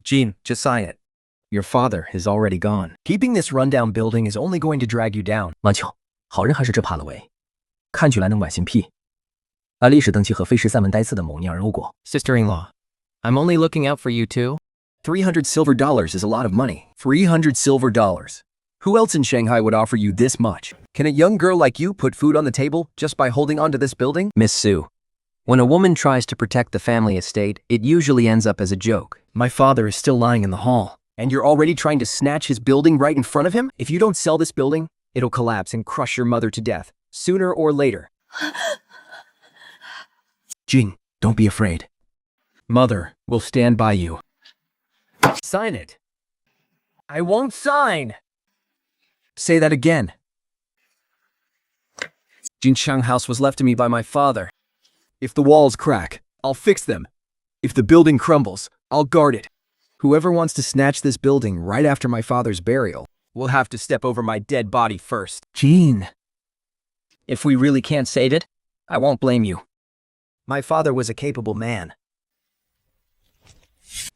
Gene, just sign it. Your father is already gone. Keeping this rundown building is only going to drag you down. 蛮巧，好人还是这怕了喂，看起来能买新屁。按历史登记和非13门呆次的某娘人欧国。Sister-in-law, I'm only looking out for you too. $300 silver is a lot of money. $300 silver. Who else in Shanghai would offer you this much? Can a young girl like you put food on the table just by holding on to this building? Miss Sue, when a woman tries to protect the family estate, it usually ends up as a joke. My father is still lying in the hall, and you're already trying to snatch his building right in front of him? If you don't sell this building, it'll collapse and crush your mother to death, sooner or later. Jing, don't be afraid. Mother will stand by you. Sign it. I won't sign. Say that again. Jinchang House was left to me by my father. If the walls crack, I'll fix them. If the building crumbles, I'll guard it. Whoever wants to snatch this building right after my father's burial will have to step over my dead body first. Gene. If we really can't save it, I won't blame you. My father was a capable man.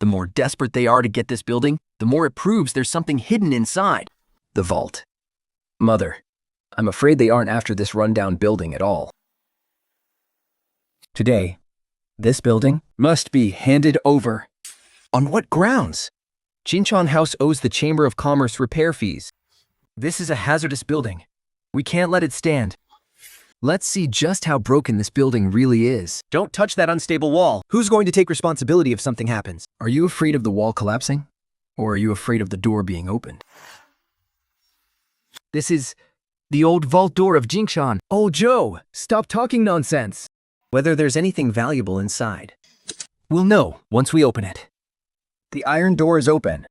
The more desperate they are to get this building, the more it proves there's something hidden inside. The vault. Mother, I'm afraid they aren't after this rundown building at all. Today, this building must be handed over. On what grounds? Jinchang House owes the Chamber of Commerce repair fees. This is a hazardous building. We can't let it stand. Let's see just how broken this building really is. Don't touch that unstable wall. Who's going to take responsibility if something happens? Are you afraid of the wall collapsing? Or are you afraid of the door being opened? This is the old vault door of Jingshan. Oh, Joe, stop talking nonsense. Whether there's anything valuable inside, we'll know once we open it. The iron door is open.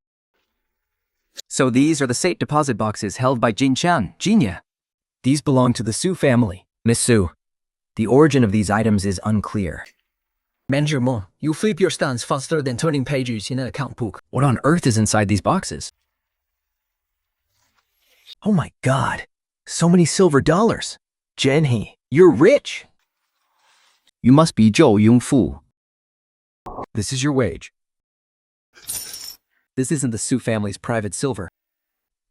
So these are the safe deposit boxes held by Jinchan, Jinya. These belong to the Su family. Miss Su, the origin of these items is unclear. Manager Mo, you flip your stance faster than turning pages in an account book. What on earth is inside these boxes? Oh my god, so many silver dollars. Zhenhe, you're rich. You must be Zhou Yongfu. This is your wage. This isn't the Su family's private silver.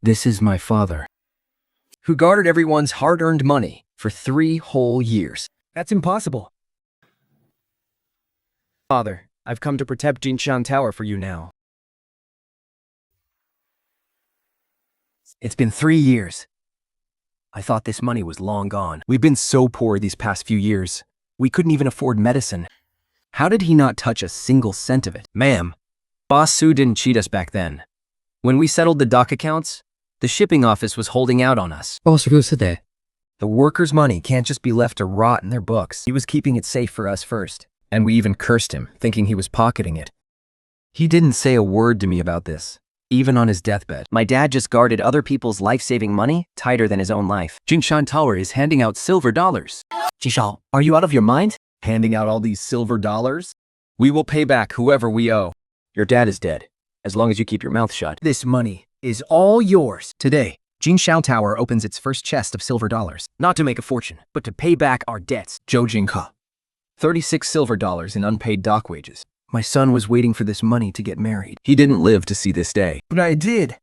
This is my father, who guarded everyone's hard-earned money for 3 whole years. That's impossible. Father, I've come to protect Jinshan Tower for you now. It's been 3 years. I thought this money was long gone. We've been so poor these past few years. We couldn't even afford medicine. How did he not touch a single cent of it? Ma'am, Boss Su didn't cheat us back then. When we settled the dock accounts, the shipping office was holding out on us. The workers' money can't just be left to rot in their books. He was keeping it safe for us first. And we even cursed him, thinking he was pocketing it. He didn't say a word to me about this, even on his deathbed. My dad just guarded other people's life-saving money tighter than his own life. Jingshan Tower is handing out silver dollars. Jishao, are you out of your mind? Handing out all these silver dollars? We will pay back whoever we owe. Your dad is dead, as long as you keep your mouth shut. This money is all yours. Today, Jinshao Tower opens its first chest of silver dollars, not to make a fortune, but to pay back our debts. Zhou Jinghe, 36 silver dollars in unpaid dock wages. My son was waiting for this money to get married. He didn't live to see this day. But I did.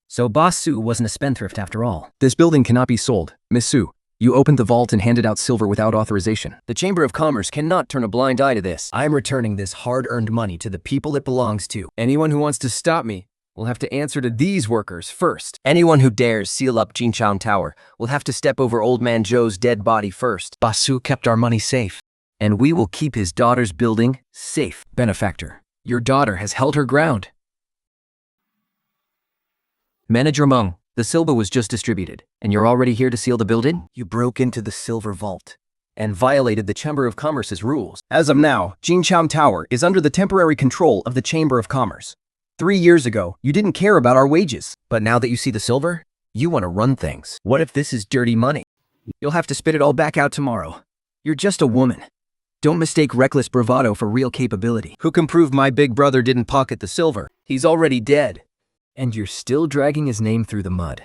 So Boss Su wasn't a spendthrift after all. This building cannot be sold. Miss Su, you opened the vault and handed out silver without authorization. The Chamber of Commerce cannot turn a blind eye to this. I'm returning this hard-earned money to the people it belongs to. Anyone who wants to stop me will have to answer to these workers first. Anyone who dares seal up Jinchang Tower will have to step over Old Man Zhou's dead body first. Boss Su kept our money safe, and we will keep his daughter's building safe. Benefactor, your daughter has held her ground. Manager Meng, the silver was just distributed, and you're already here to seal the building? You broke into the silver vault and violated the Chamber of Commerce's rules. As of now, Jinchang Tower is under the temporary control of the Chamber of Commerce. 3 years ago, you didn't care about our wages, but now that you see the silver, you want to run things. What if this is dirty money? You'll have to spit it all back out tomorrow. You're just a woman. Don't mistake reckless bravado for real capability. Who can prove my big brother didn't pocket the silver? He's already dead. And you're still dragging his name through the mud.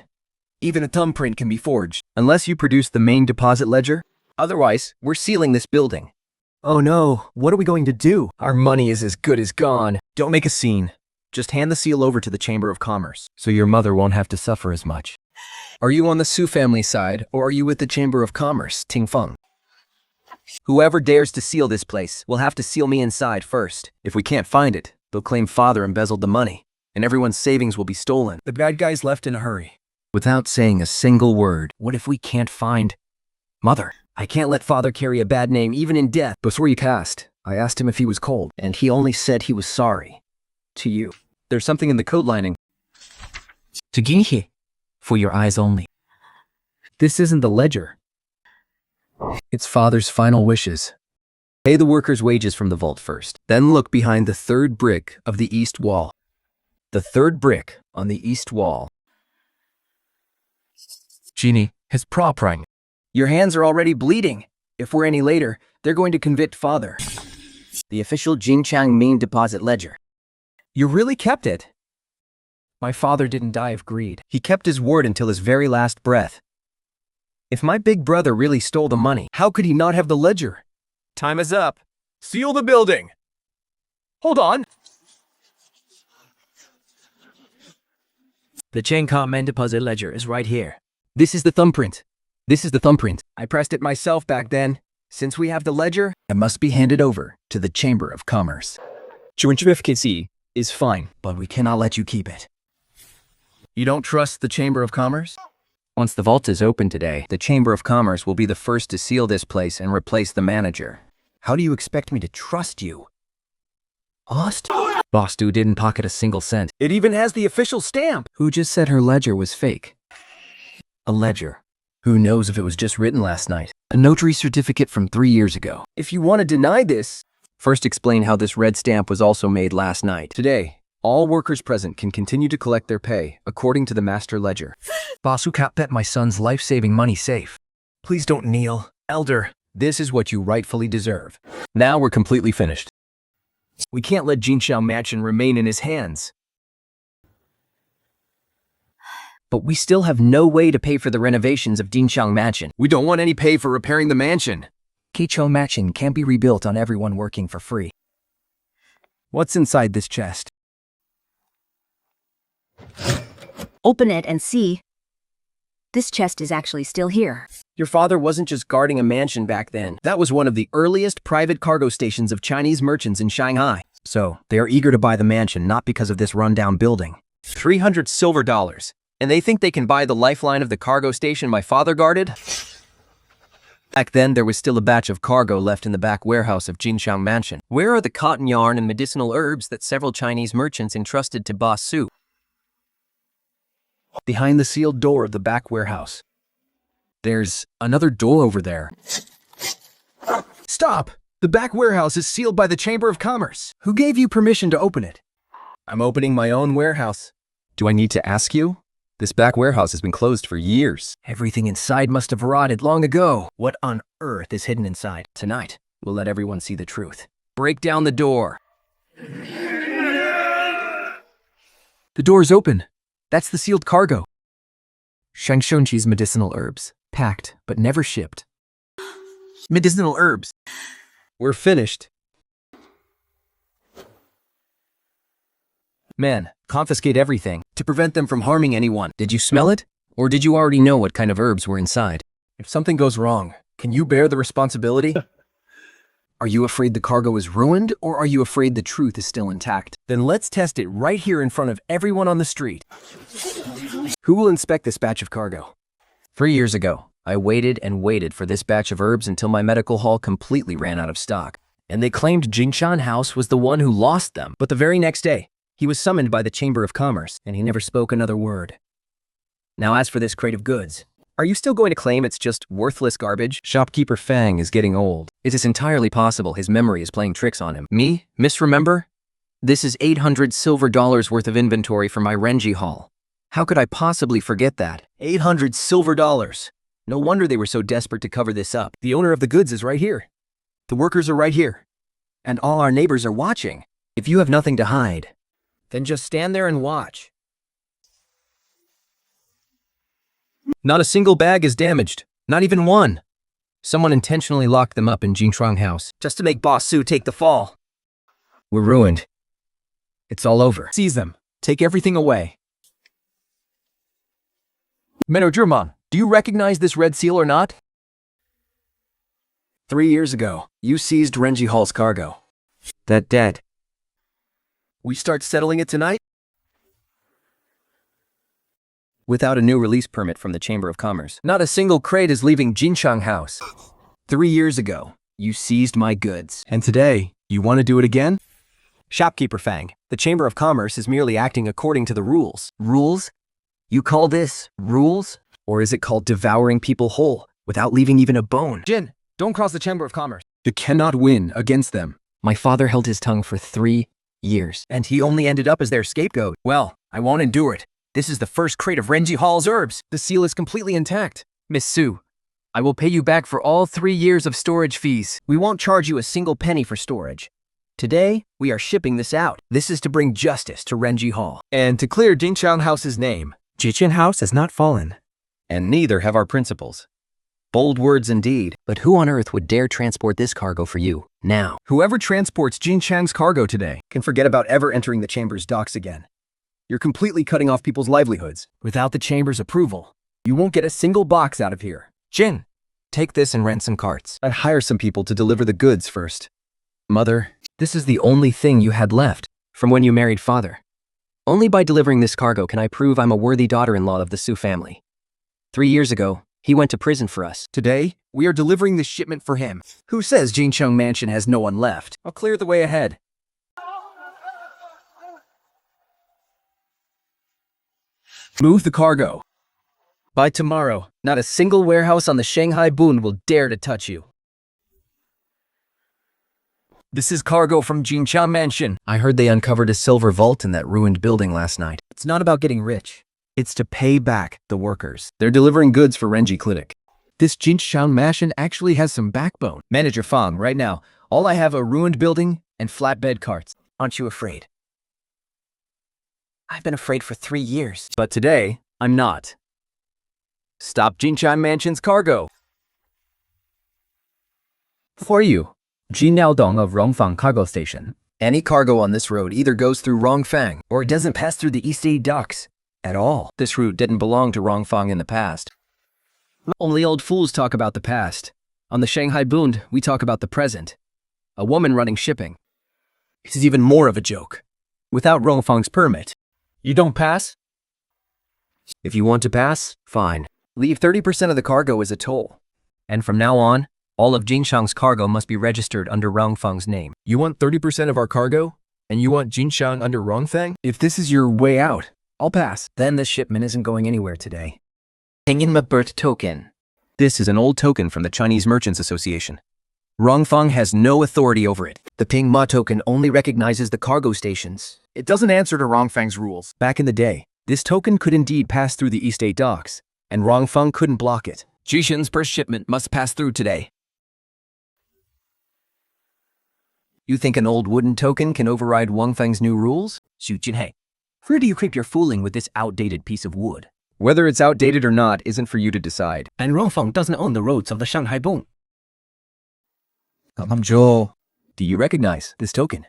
Even a thumbprint can be forged, unless you produce the main deposit ledger. Otherwise, we're sealing this building. Oh no, what are we going to do? Our money is as good as gone. Don't make a scene. Just hand the seal over to the Chamber of Commerce, so your mother won't have to suffer as much. Are you on the Su family side, or are you with the Chamber of Commerce, Ting Feng? Whoever dares to seal this place will have to seal me inside first. If we can't find it, they'll claim father embezzled the money, and everyone's savings will be stolen. The bad guys left in a hurry. Without saying a single word. What if we can't find mother? I can't let father carry a bad name even in death. Before you cast, I asked him if he was cold, and he only said he was sorry. To you. There's something in the coat lining. To Ginhe, for your eyes only. This isn't the ledger. It's father's final wishes. Pay the workers' wages from the vault first. Then look behind the third brick of the east wall. The third brick on the east wall. Genie, his prop ring. Your hands are already bleeding. If we're any later, they're going to convict father. The official Jinchang main deposit ledger. You really kept it? My father didn't die of greed. He kept his word until his very last breath. If my big brother really stole the money, how could he not have the ledger? Time is up. Seal the building. Hold on. The Changcom main deposit ledger is right here. This is the thumbprint. This is the thumbprint. I pressed it myself back then. Since we have the ledger, it must be handed over to the Chamber of Commerce. Certificate is fine, but we cannot let you keep it. You don't trust the Chamber of Commerce? Once the vault is open today, the Chamber of Commerce will be the first to seal this place and replace the manager. How do you expect me to trust you? Ost? Boss Du didn't pocket a single cent. It even has the official stamp. Who just said her ledger was fake? A ledger. Who knows if it was just written last night? A notary certificate from 3 years ago. If you want to deny this, First explain how this red stamp was also made last night. today, all workers present can continue to collect their pay according to the master ledger. Boss Du kept my son's life-saving money safe. Please don't kneel. Elder, this is what you rightfully deserve. Now we're completely finished. We can't let Jinxiao Mansion remain in his hands. But we still have no way to pay for the renovations of Jinxiang Mansion. We don't want any pay for repairing the mansion. Kicho Mansion can't be rebuilt on everyone working for free. What's inside this chest? Open it and see. This chest is actually still here. Your father wasn't just guarding a mansion back then. That was one of the earliest private cargo stations of Chinese merchants in Shanghai. So, they are eager to buy the mansion not because of this rundown building. 300 silver dollars. And they think they can buy the lifeline of the cargo station my father guarded? Back then, there was still a batch of cargo left in the back warehouse of Jinxiang Mansion. Where are the cotton yarn and medicinal herbs that several Chinese merchants entrusted to Boss Su? Behind the sealed door of the back warehouse. There's another door over there. Stop! The back warehouse is sealed by the Chamber of Commerce. Who gave you permission to open it? I'm opening my own warehouse. Do I need to ask you? This back warehouse has been closed for years. Everything inside must have rotted long ago. What on earth is hidden inside? Tonight, we'll let everyone see the truth. Break down the door. The door's open. That's the sealed cargo. Shangshunqi's medicinal herbs, packed but never shipped. Medicinal herbs. We're finished. Man, confiscate everything to prevent them from harming anyone. Did you smell it? Or did you already know what kind of herbs were inside? If something goes wrong, can you bear the responsibility? Are you afraid the cargo is ruined, or are you afraid the truth is still intact? Then let's test it right here in front of everyone on the street. Who will inspect this batch of cargo? 3 years ago, I waited and waited for this batch of herbs until my medical hall completely ran out of stock. And they claimed Jingshan House was the one who lost them. But the very next day, he was summoned by the Chamber of Commerce, and he never spoke another word. Now as for this crate of goods, are you still going to claim it's just worthless garbage? Shopkeeper Fang is getting old. It is entirely possible his memory is playing tricks on him. Me? Misremember? This is 800 silver dollars worth of inventory for my Renji Hall. How could I possibly forget that? 800 silver dollars. No wonder they were so desperate to cover this up. The owner of the goods is right here. The workers are right here. And all our neighbors are watching. If you have nothing to hide, then just stand there and watch. Not a single bag is damaged. Not even one. Someone intentionally locked them up in Jinchuang House just to make Boss Su take the fall. We're ruined. It's all over. Seize them. Take everything away. Manager, do you recognize this red seal or not? 3 years ago, you seized Renji Hall's cargo. That dead. We start settling it tonight? Without a new release permit from the Chamber of Commerce, not a single crate is leaving Jinchang House. 3 years ago, you seized my goods. And today, you want to do it again? Shopkeeper Fang, the Chamber of Commerce is merely acting according to the rules. Rules? You call this rules? Or is it called devouring people whole, without leaving even a bone? Jin, don't cross the Chamber of Commerce. You cannot win against them. My father held his tongue for 3 years. And he only ended up as their scapegoat. Well, I won't endure it. This is the first crate of Renji Hall's herbs. The seal is completely intact. Miss Sue, I will pay you back for all 3 years of storage fees. We won't charge you a single penny for storage. Today, we are shipping this out. This is to bring justice to Renji Hall. And to clear Jinchang House's name. Jichin House has not fallen. And neither have our principals. Bold words indeed. But who on earth would dare transport this cargo for you, now? Whoever transports Jinchang's cargo today can forget about ever entering the Chamber's docks again. You're completely cutting off people's livelihoods. Without the Chamber's approval, you won't get a single box out of here. Jin, take this and rent some carts. I'd hire some people to deliver the goods first. Mother, This is the only thing you had left from when you married father. Only by delivering this cargo can I prove I'm a worthy daughter-in-law of the Sue family. 3 years ago, he went to prison for us. today, we are delivering this shipment for him. Who says Jincheng Mansion has no one left? I'll clear the way ahead. Move the cargo. By tomorrow, not a single warehouse on the Shanghai Bund will dare to touch you. This is cargo from Jinchang Mansion. I heard they uncovered a silver vault in that ruined building last night. It's not about getting rich. It's to pay back the workers. They're delivering goods for Renji Clinic. This Jinchang Mansion actually has some backbone. Manager Fang, right now, all I have are ruined building and flatbed carts. Aren't you afraid? I've been afraid for 3 years. But today, I'm not. Stop Jinchang Mansion's cargo. For you, Jin Liaodong of Rongfang Cargo Station. Any cargo on this road either goes through Rongfang or it doesn't pass through the East Aid docks at all. This route didn't belong to Rongfang in the past. Only old fools talk about the past. On the Shanghai Bund, we talk about the present. A woman running shipping. This is even more of a joke. Without Rongfang's permit. You don't pass? If you want to pass, fine. Leave 30% of the cargo as a toll. And from now on, all of Jinchang's cargo must be registered under Rongfang's name. You want 30% of our cargo? And you want Jinchang under Rongfang? If this is your way out, I'll pass. Then this shipment isn't going anywhere today. Pinyin birth token. This is an old token from the Chinese Merchants Association. Rongfang has no authority over it. The Ping Ma token only recognizes the cargo stations. It doesn't answer to Rongfang's rules. Back in the day, this token could indeed pass through the East Aid docks, and Rongfang couldn't block it. Jishin's per shipment must pass through today. You think an old wooden token can override Wangfeng's new rules? Xu Jinhei, where do you creep your fooling with this outdated piece of wood? Whether it's outdated or not isn't for you to decide. And Rongfang doesn't own the roads of the Shanghai Bund. Do you recognize this token?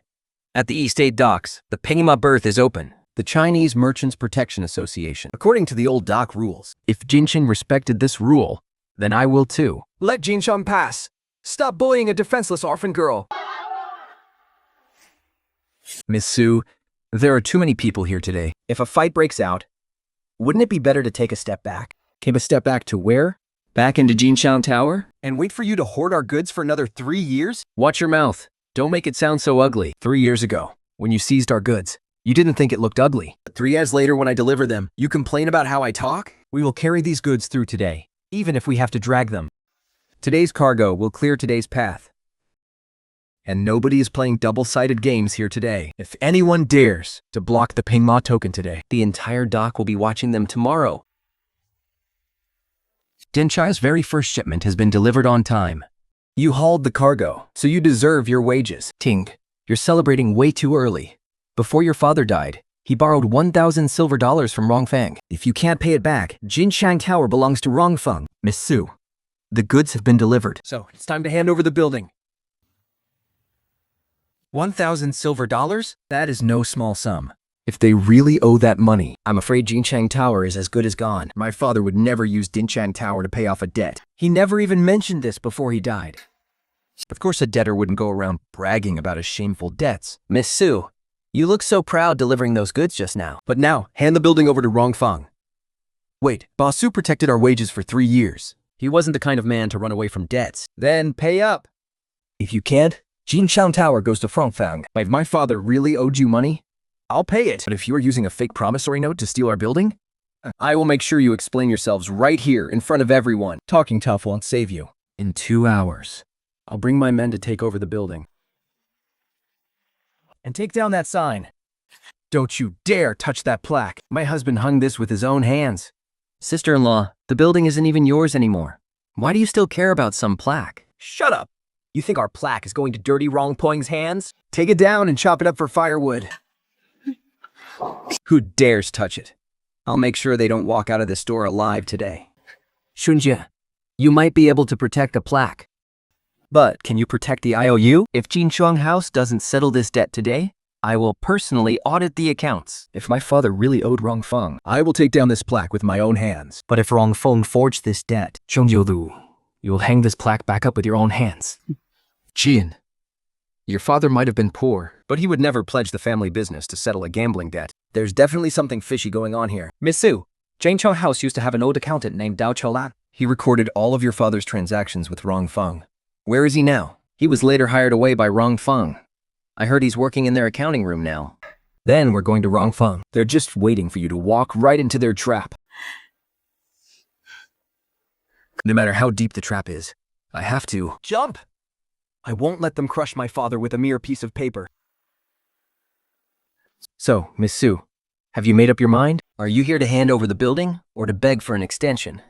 At the East Aid docks, the Pingma berth is open. The Chinese Merchants Protection Association. According to the old dock rules, if Jincheng respected this rule, then I will too. Let Jinchang pass. Stop bullying a defenseless orphan girl. Miss Sue, there are too many people here today. If a fight breaks out, wouldn't it be better to take a step back? Take a step back to where? Back into Jinchang Tower? And wait for you to hoard our goods for another 3 years? Watch your mouth. Don't make it sound so ugly. 3 years ago, when you seized our goods, you didn't think it looked ugly. But 3 years later when I deliver them, you complain about how I talk? We will carry these goods through today, even if we have to drag them. Today's cargo will clear today's path. And nobody is playing double-sided games here today. If anyone dares to block the Ping Ma token today, the entire dock will be watching them tomorrow. Denchai's very first shipment has been delivered on time. You hauled the cargo, so you deserve your wages. Ting, you're celebrating way too early. Before your father died, he borrowed 1,000 silver dollars from Rongfang. If you can't pay it back, Jinchang Tower belongs to Rongfeng. Miss Sue, the goods have been delivered. So, it's time to hand over the building. 1,000 silver dollars? That is no small sum. If they really owe that money, I'm afraid Jinchang Tower is as good as gone. my father would never use Dinchang Tower to pay off a debt. He never even mentioned this before he died. Of course, a debtor wouldn't go around bragging about his shameful debts. Miss Su, you look so proud delivering those goods just now. But now, hand the building over to Rongfang. Wait, Boss Su protected our wages for 3 years. He wasn't the kind of man to run away from debts. Then pay up. If you can't, Jinchang Tower goes to Rongfang. If my father really owed you money, I'll pay it. But if you are using a fake promissory note to steal our building, I will make sure you explain yourselves right here in front of everyone. Talking tough won't save you. In 2 hours. I'll bring my men to take over the building. And take down that sign. Don't you dare touch that plaque. My husband hung this with his own hands. Sister-in-law, the building isn't even yours anymore. Why do you still care about some plaque? Shut up. You think our plaque is going to dirty Rongpeng's hands? Take it down and chop it up for firewood. Who dares touch it? I'll make sure they don't walk out of the store alive today. Shunjie, you might be able to protect a plaque. But can you protect the IOU? If Jinchuang House doesn't settle this debt today, I will personally audit the accounts. If my father really owed Rongfeng, I will take down this plaque with my own hands. But if Rongfeng forged this debt, Zhongjiulu, you'll hang this plaque back up with your own hands. Jin, your father might have been poor, but he would never pledge the family business to settle a gambling debt. There's definitely something fishy going on here. Miss Su, Jinchang House used to have an old accountant named Dao Cholan. He recorded all of your father's transactions with Rongfeng. Where is he now? He was later hired away by Rongfeng. I heard he's working in their accounting room now. Then we're going to Rongfeng. They're just waiting for you to walk right into their trap. No matter how deep the trap is, I have to jump. I won't let them crush my father with a mere piece of paper. So, Miss Su, have you made up your mind? Are you here to hand over the building or to beg for an extension?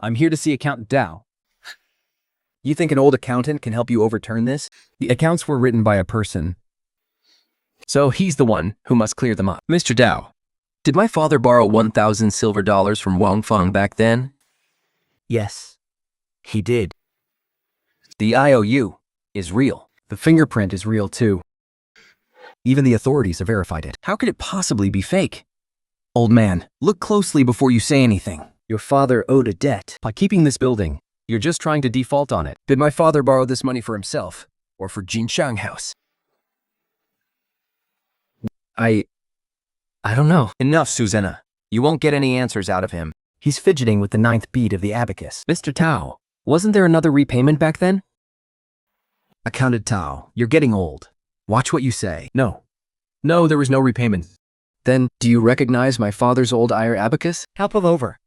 I'm here to see Accountant Dao. You think an old accountant can help you overturn this? The accounts were written by a person, So he's the one who must clear them up. Mr. Dao, did my father borrow 1,000 silver dollars from Wangfeng back then? Yes, he did. The IOU is real. The fingerprint is real too. Even the authorities have verified it. How could it possibly be fake? Old man, look closely before you say anything. Your father owed a debt. By keeping this building, you're just trying to default on it. Did my father borrow this money for himself or for Jinchang House? I don't know. Enough, Susanna. You won't get any answers out of him. He's fidgeting with the ninth beat of the abacus. Mr. Tao. Wasn't there another repayment back then? Accountant Tao, you're getting old. Watch what you say. No. No, there was no repayment. Then, do you recognize my father's old iron abacus? Help him over.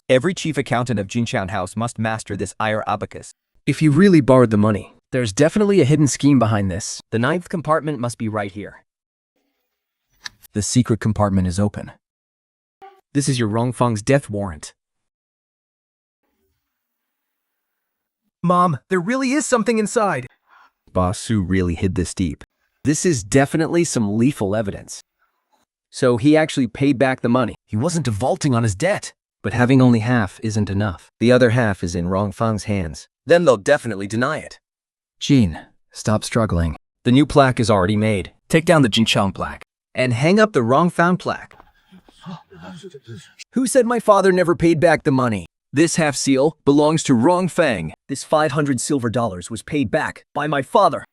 Every chief accountant of Jinchang House must master this iron abacus. If you really borrowed the money, there's definitely a hidden scheme behind this. The ninth compartment must be right here. The secret compartment is open. This is your Rongfeng's death warrant. Mom, there really is something inside. Boss Su really hid this deep. This is definitely some lethal evidence. So he actually paid back the money. He wasn't defaulting on his debt. But having only half isn't enough. The other half is in Rongfeng's hands. Then they'll definitely deny it. Jean, stop struggling. The new plaque is already made. Take down the Jinchang plaque. And hang up the Rongfeng plaque. Who said my father never paid back the money? This half seal belongs to Rongfeng. This 500 silver dollars was paid back by my father.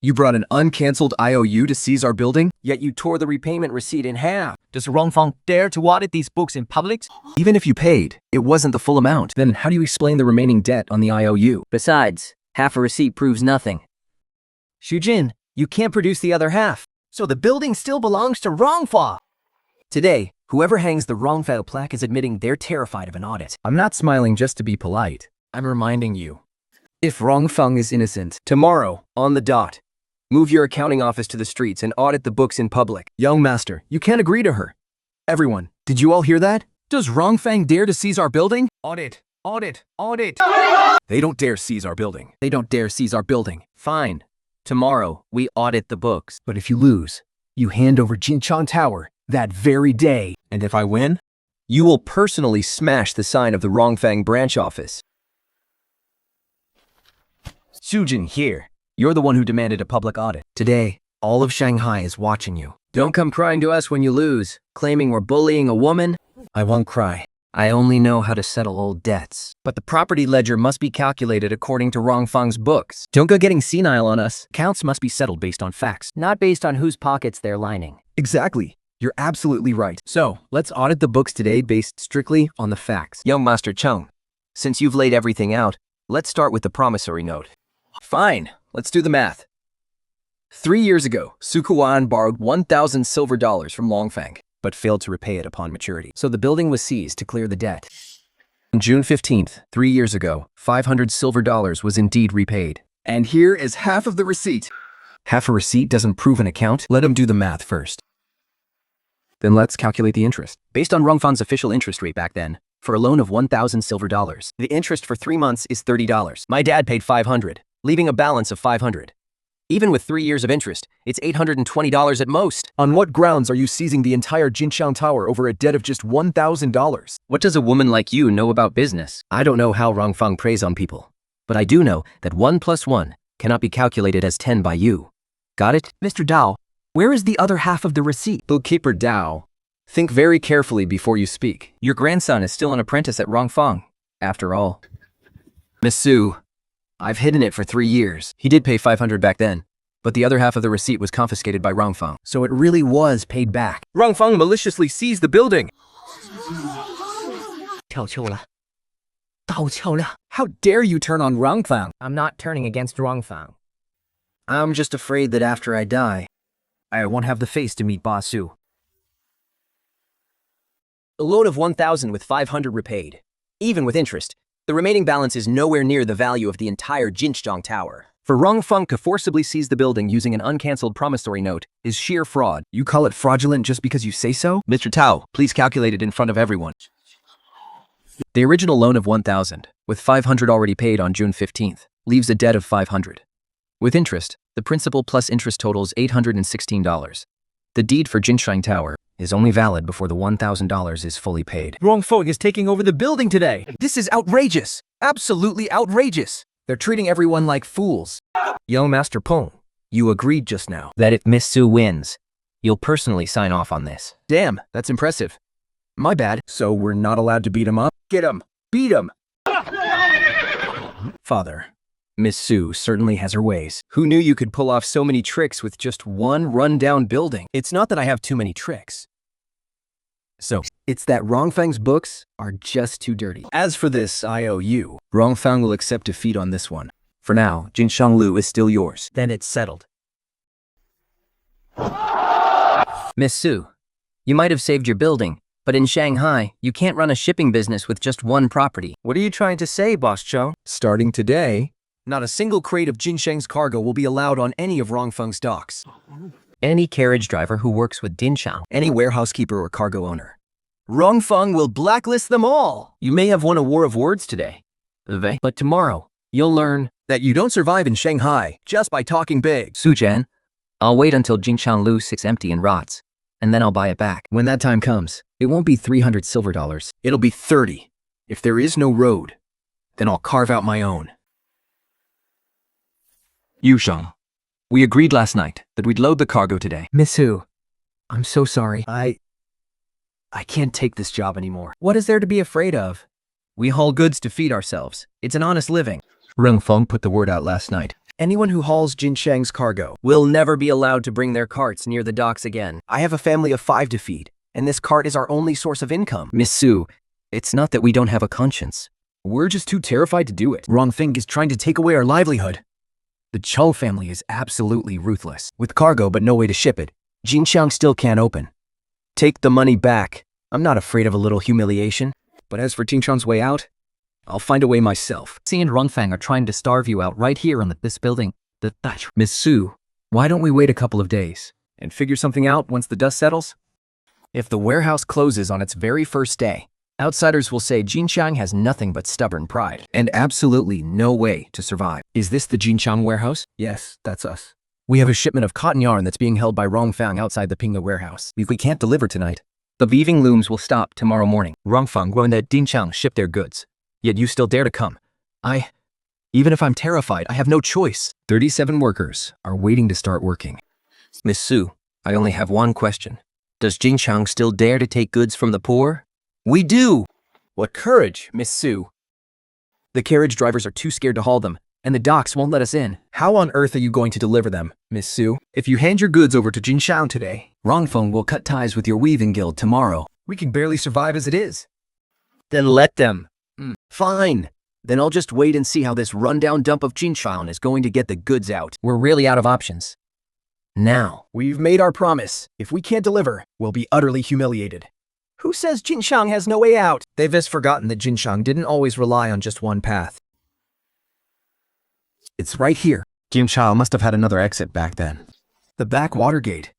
You brought an uncancelled IOU to seize our building, yet you tore the repayment receipt in half. Does Rongfeng dare to audit these books in public? Even if you paid, it wasn't the full amount. Then how do you explain the remaining debt on the IOU? Besides, half a receipt proves nothing. Shujin, you can't produce the other half. So the building still belongs to Rongfa. Today, whoever hangs the Rongfeng plaque is admitting they're terrified of an audit. I'm not smiling just to be polite. I'm reminding you. If Rongfeng is innocent, tomorrow, on the dot, move your accounting office to the streets and audit the books in public. Young master, you can't agree to her. Everyone, did you all hear that? Does Rongfeng dare to seize our building? Audit, audit, audit. They don't dare seize our building. They don't dare seize our building. Fine. Tomorrow, we audit the books. But if you lose, you hand over Jinchang Tower that very day. And if I win, you will personally smash the sign of the Rongfeng branch office. Sujin, here. You're the one who demanded a public audit. Today, all of Shanghai is watching you. Don't come crying to us when you lose, claiming we're bullying a woman. I won't cry. I only know how to settle old debts. But the property ledger must be calculated according to Rongfang's books. Don't go getting senile on us. Accounts must be settled based on facts. Not based on whose pockets they're lining. Exactly. You're absolutely right. So, let's audit the books today based strictly on the facts. Young Master Chung, since you've laid everything out, let's start with the promissory note. Fine. Let's do the math. 3 years ago, Sukuan borrowed 1,000 silver dollars from Longfang, but failed to repay it upon maturity. So the building was seized to clear the debt. On June 15th, 3 years ago, 500 silver dollars was indeed repaid. And here is half of the receipt. Half a receipt doesn't prove an account? Let him do the math first. Then let's calculate the interest. Based on Rongfang's official interest rate back then, for a loan of 1,000 silver dollars, the interest for 3 months is $30. My dad paid 500, leaving a balance of 500. Even with 3 years of interest, it's $820 at most. On what grounds are you seizing the entire Jinqiang Tower over a debt of just $1,000? What does a woman like you know about business? I don't know how Rongfang preys on people, but I do know that 1 + 1 cannot be calculated as 10 by you. Got it? Mr. Dao, where is the other half of the receipt? Bookkeeper Dao, think very carefully before you speak. Your grandson is still an apprentice at Rongfang, after all. Miss Su, I've hidden it for 3 years. He did pay 500 back then, but the other half of the receipt was confiscated by Rongfang. So it really was paid back. Rongfang maliciously seized the building. 跳球了，倒球了。 How dare you turn on Rongfang? I'm not turning against Rongfang. I'm just afraid that after I die, I won't have the face to meet Ba Su. A loan of 1,000 with 500 repaid. Even with interest, the remaining balance is nowhere near the value of the entire Jinqiang Tower. For Rongfang to forcibly seize the building using an uncancelled promissory note is sheer fraud. You call it fraudulent just because you say so? Mr. Tao, please calculate it in front of everyone. The original loan of 1,000, with 500 already paid on June 15th, leaves a debt of 500. With interest, the principal plus interest totals $816. The deed for Jinqiang Tower is only valid before the $1,000 is fully paid. Rongfang is taking over the building today. This is outrageous! Absolutely outrageous! They're treating everyone like fools. Young Master Peng, you agreed just now that if Miss Su wins, you'll personally sign off on this. Damn, that's impressive. My bad. So we're not allowed to beat him up? Get him! Beat him! Father, Miss Su certainly has her ways. Who knew you could pull off so many tricks with just one run-down building? It's not that I have too many tricks. So, it's that Rongfang's books are just too dirty. As for this IOU, Rongfang will accept defeat on this one. For now, Jinqiang Lu is still yours. Then it's settled. Miss Su, you might have saved your building, but in Shanghai, you can't run a shipping business with just one property. What are you trying to say, Boss Chung? Starting today, not a single crate of Jinsheng's cargo will be allowed on any of Rongfeng's docks. Any carriage driver who works with Dinchang, Any warehouse keeper or cargo owner. Rongfeng will blacklist them all. You may have won a war of words today, but tomorrow, you'll learn. that you don't survive in Shanghai just by talking big. Su Jian, I'll wait until Jinqiang Lu sits empty and rots, and then I'll buy it back. When that time comes, it won't be 300 silver dollars. It'll be 30. If there is no road, then I'll carve out my own. Yusheng, we agreed last night that we'd load the cargo today. Miss Su, I'm so sorry. I can't take this job anymore. What is there to be afraid of? We haul goods to feed ourselves. It's an honest living. Rongfeng put the word out last night. Anyone who hauls Jinsheng's cargo will never be allowed to bring their carts near the docks again. I have a family of 5 to feed, and this cart is our only source of income. Miss Su, it's not that we don't have a conscience. We're just too terrified to do it. Rongfeng is trying to take away our livelihood. The Chou family is absolutely ruthless. With cargo but no way to ship it, Jinqiang still can't open. Take the money back. I'm not afraid of a little humiliation. But as for Jinqiang's way out, I'll find a way myself. Xi and Rongfang are trying to starve you out right here on this building. Miss Su, why don't we wait a couple of days and figure something out once the dust settles? If the warehouse closes on its very first day, outsiders will say Jinqiang has nothing but stubborn pride and absolutely no way to survive. Is this the Jinqiang warehouse? Yes, that's us. We have a shipment of cotton yarn that's being held by Rongfang outside the Pinghe warehouse. If we can't deliver tonight, the weaving looms will stop tomorrow morning. Rongfang won't let Jinqiang ship their goods. Yet you still dare to come. Even if I'm terrified, I have no choice. 37 workers are waiting to start working. Miss Sue, I only have one question. Does Jinchang still dare to take goods from the poor? We do! What courage, Miss Sue. The carriage drivers are too scared to haul them, and the docks won't let us in. How on earth are you going to deliver them, Miss Sue? If you hand your goods over to Jinchang today, Rongfeng will cut ties with your weaving guild tomorrow. we can barely survive as it is. Then let them. Fine. Then I'll just wait and see how this rundown dump of Jinchang is going to get the goods out. We're really out of options. Now, We've made our promise. If we can't deliver, we'll be utterly humiliated. Who says Jinchang has no way out? They've just forgotten that Jinchang didn't always rely on just one path. It's right here. Jinchang must have had another exit back then. The back water gate.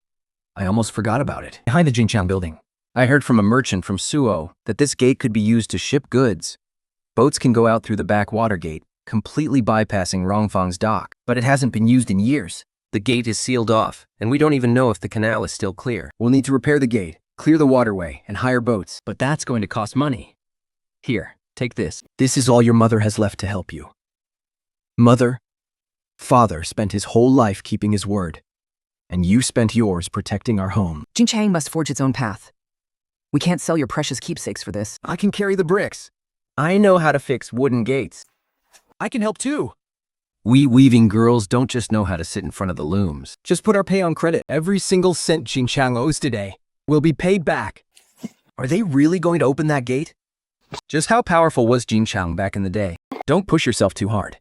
I almost forgot about it. Behind the Jinchang building. I heard from a merchant from Suo that this gate could be used to ship goods. Boats can go out through the back water gate, completely bypassing Rongfang's dock. But it hasn't been used in years. The gate is sealed off, and we don't even know if the canal is still clear. We'll need to repair the gate, clear the waterway, and hire boats. But that's going to cost money. Here, take this. This is all your mother has left to help you. Father spent his whole life keeping his word. And you spent yours protecting our home. Jinchang must forge its own path. We can't sell your precious keepsakes for this. I can carry the bricks. I know how to fix wooden gates. I can help too. We weaving girls don't just know how to sit in front of the looms. Just put our pay on credit. Every single cent Jinchang owes today will be paid back. Are they really going to open that gate? Just how powerful was Jinchang back in the day? Don't push yourself too hard.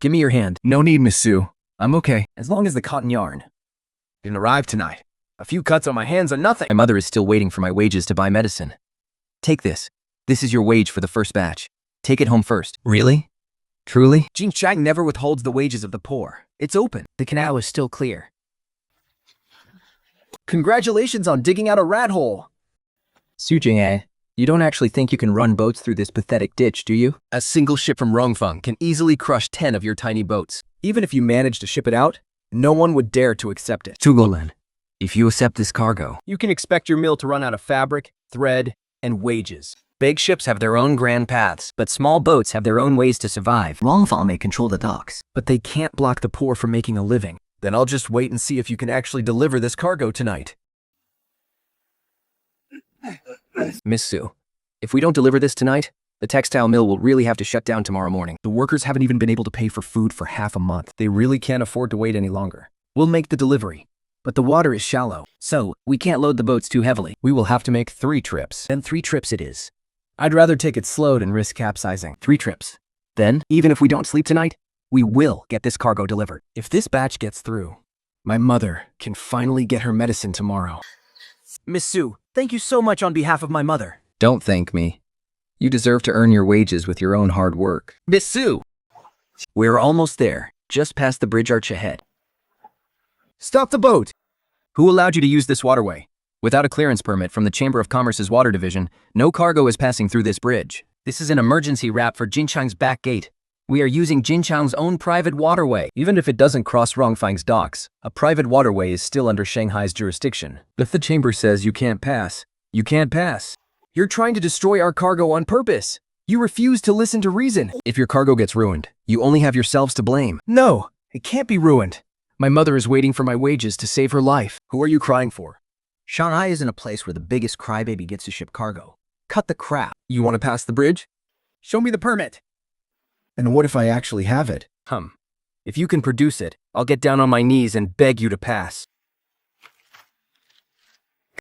Give me your hand. No need, Miss Sue. I'm okay. As long as the cotton yarn didn't arrive tonight. A few cuts on my hands are nothing. My mother is still waiting for my wages to buy medicine. Take this. This is your wage for the first batch. Take it home first. Really? Truly? Jinchang never withholds the wages of the poor. It's open. The canal is still clear. Congratulations on digging out a rat hole. Su Jing'e, you don't actually think you can run boats through this pathetic ditch, do you? A single ship from Rongfeng can easily crush 10 of your tiny boats. Even if you manage to ship it out, no one would dare to accept it. Tugolan, if you accept this cargo, You can expect your mill to run out of fabric, thread, and wages. big ships have their own grand paths, but small boats have their own ways to survive. Rongfang may control the docks. But they can't block the poor from making a living. Then I'll just wait and see if you can actually deliver this cargo tonight. Miss Sue, if we don't deliver this tonight, the textile mill will really have to shut down tomorrow morning. The workers haven't even been able to pay for food for half a month. They really can't afford to wait any longer. We'll make the delivery, but the water is shallow. So, we can't load the boats too heavily. We will have to make 3 trips. Then 3 trips it is. I'd rather take it slow than risk capsizing. 3 trips. Then, even if we don't sleep tonight, we will get this cargo delivered. If this batch gets through, my mother can finally get her medicine tomorrow. Miss Sue, thank you so much on behalf of my mother. Don't thank me. You deserve to earn your wages with your own hard work. Miss Sue! We're almost there, just past the bridge arch ahead. Stop the boat! Who allowed you to use this waterway? Without a clearance permit from the Chamber of Commerce's Water Division, no cargo is passing through this bridge. This is an emergency wrap for Jinchang's back gate. We are using Jinchang's own private waterway. Even if it doesn't cross Rongfang's docks, a private waterway is still under Shanghai's jurisdiction. If the chamber says you can't pass, you can't pass. You're trying to destroy our cargo on purpose. You refuse to listen to reason. If your cargo gets ruined, you only have yourselves to blame. No, it can't be ruined. My mother is waiting for my wages to save her life. Who are you crying for? Shanghai isn't a place where the biggest crybaby gets to ship cargo. Cut the crap. You want to pass the bridge? Show me the permit. And what if I actually have it? If you can produce it, I'll get down on my knees and beg you to pass.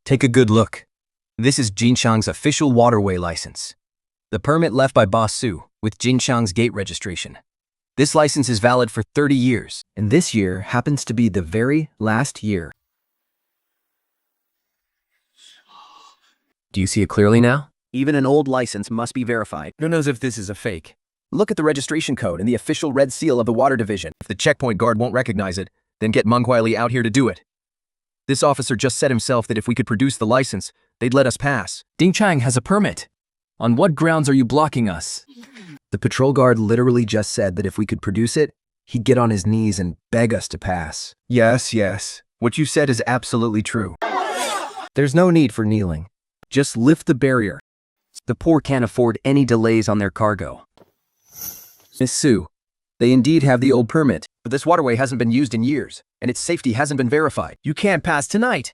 Take a good look. This is Jinchang's official waterway license. The permit left by Boss Su with Jinchang's gate registration. This license is valid for 30 years, and this year happens to be the very last year. Do you see it clearly now? Even an old license must be verified. Who knows if this is a fake? Look at the registration code and the official red seal of the Water Division. If the checkpoint guard won't recognize it, then get Menghuili out here to do it. This officer just said himself that if we could produce the license, they'd let us pass. Jinchang has a permit. On what grounds are you blocking us? The patrol guard literally just said that if we could produce it, he'd get on his knees and beg us to pass. Yes. What you said is absolutely true. There's no need for kneeling. Just lift the barrier. The poor can't afford any delays on their cargo. Miss Sue, They indeed have the old permit, but this waterway hasn't been used in years, and its safety hasn't been verified. You can't pass tonight.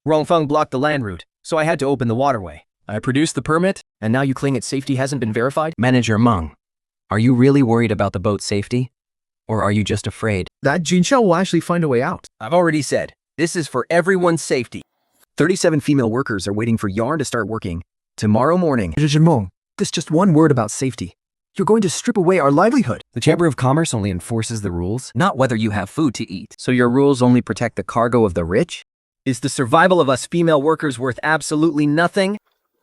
Rongfeng blocked the land route, so I had to open the waterway. I produced the permit, and now you claim its safety hasn't been verified? Manager Meng, are you really worried about the boat's safety? Or are you just afraid? That Jinxiao will actually find a way out. I've already said, this is for everyone's safety. 37 female workers are waiting for yarn to start working tomorrow morning. This just one word about safety. You're going to strip away our livelihood. The Chamber of Commerce only enforces the rules, not whether you have food to eat. So your rules only protect the cargo of the rich? Is the survival of us female workers worth absolutely nothing?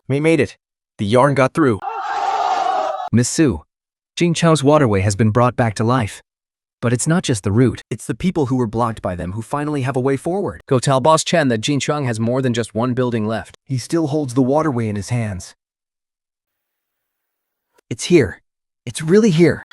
We made it. The yarn got through. Miss Su, Jingchao's waterway has been brought back to life. But it's not just the route. It's the people who were blocked by them who finally have a way forward. Go tell Boss Chen that Jinchang has more than just one building left. He still holds the waterway in his hands. It's here. It's really here.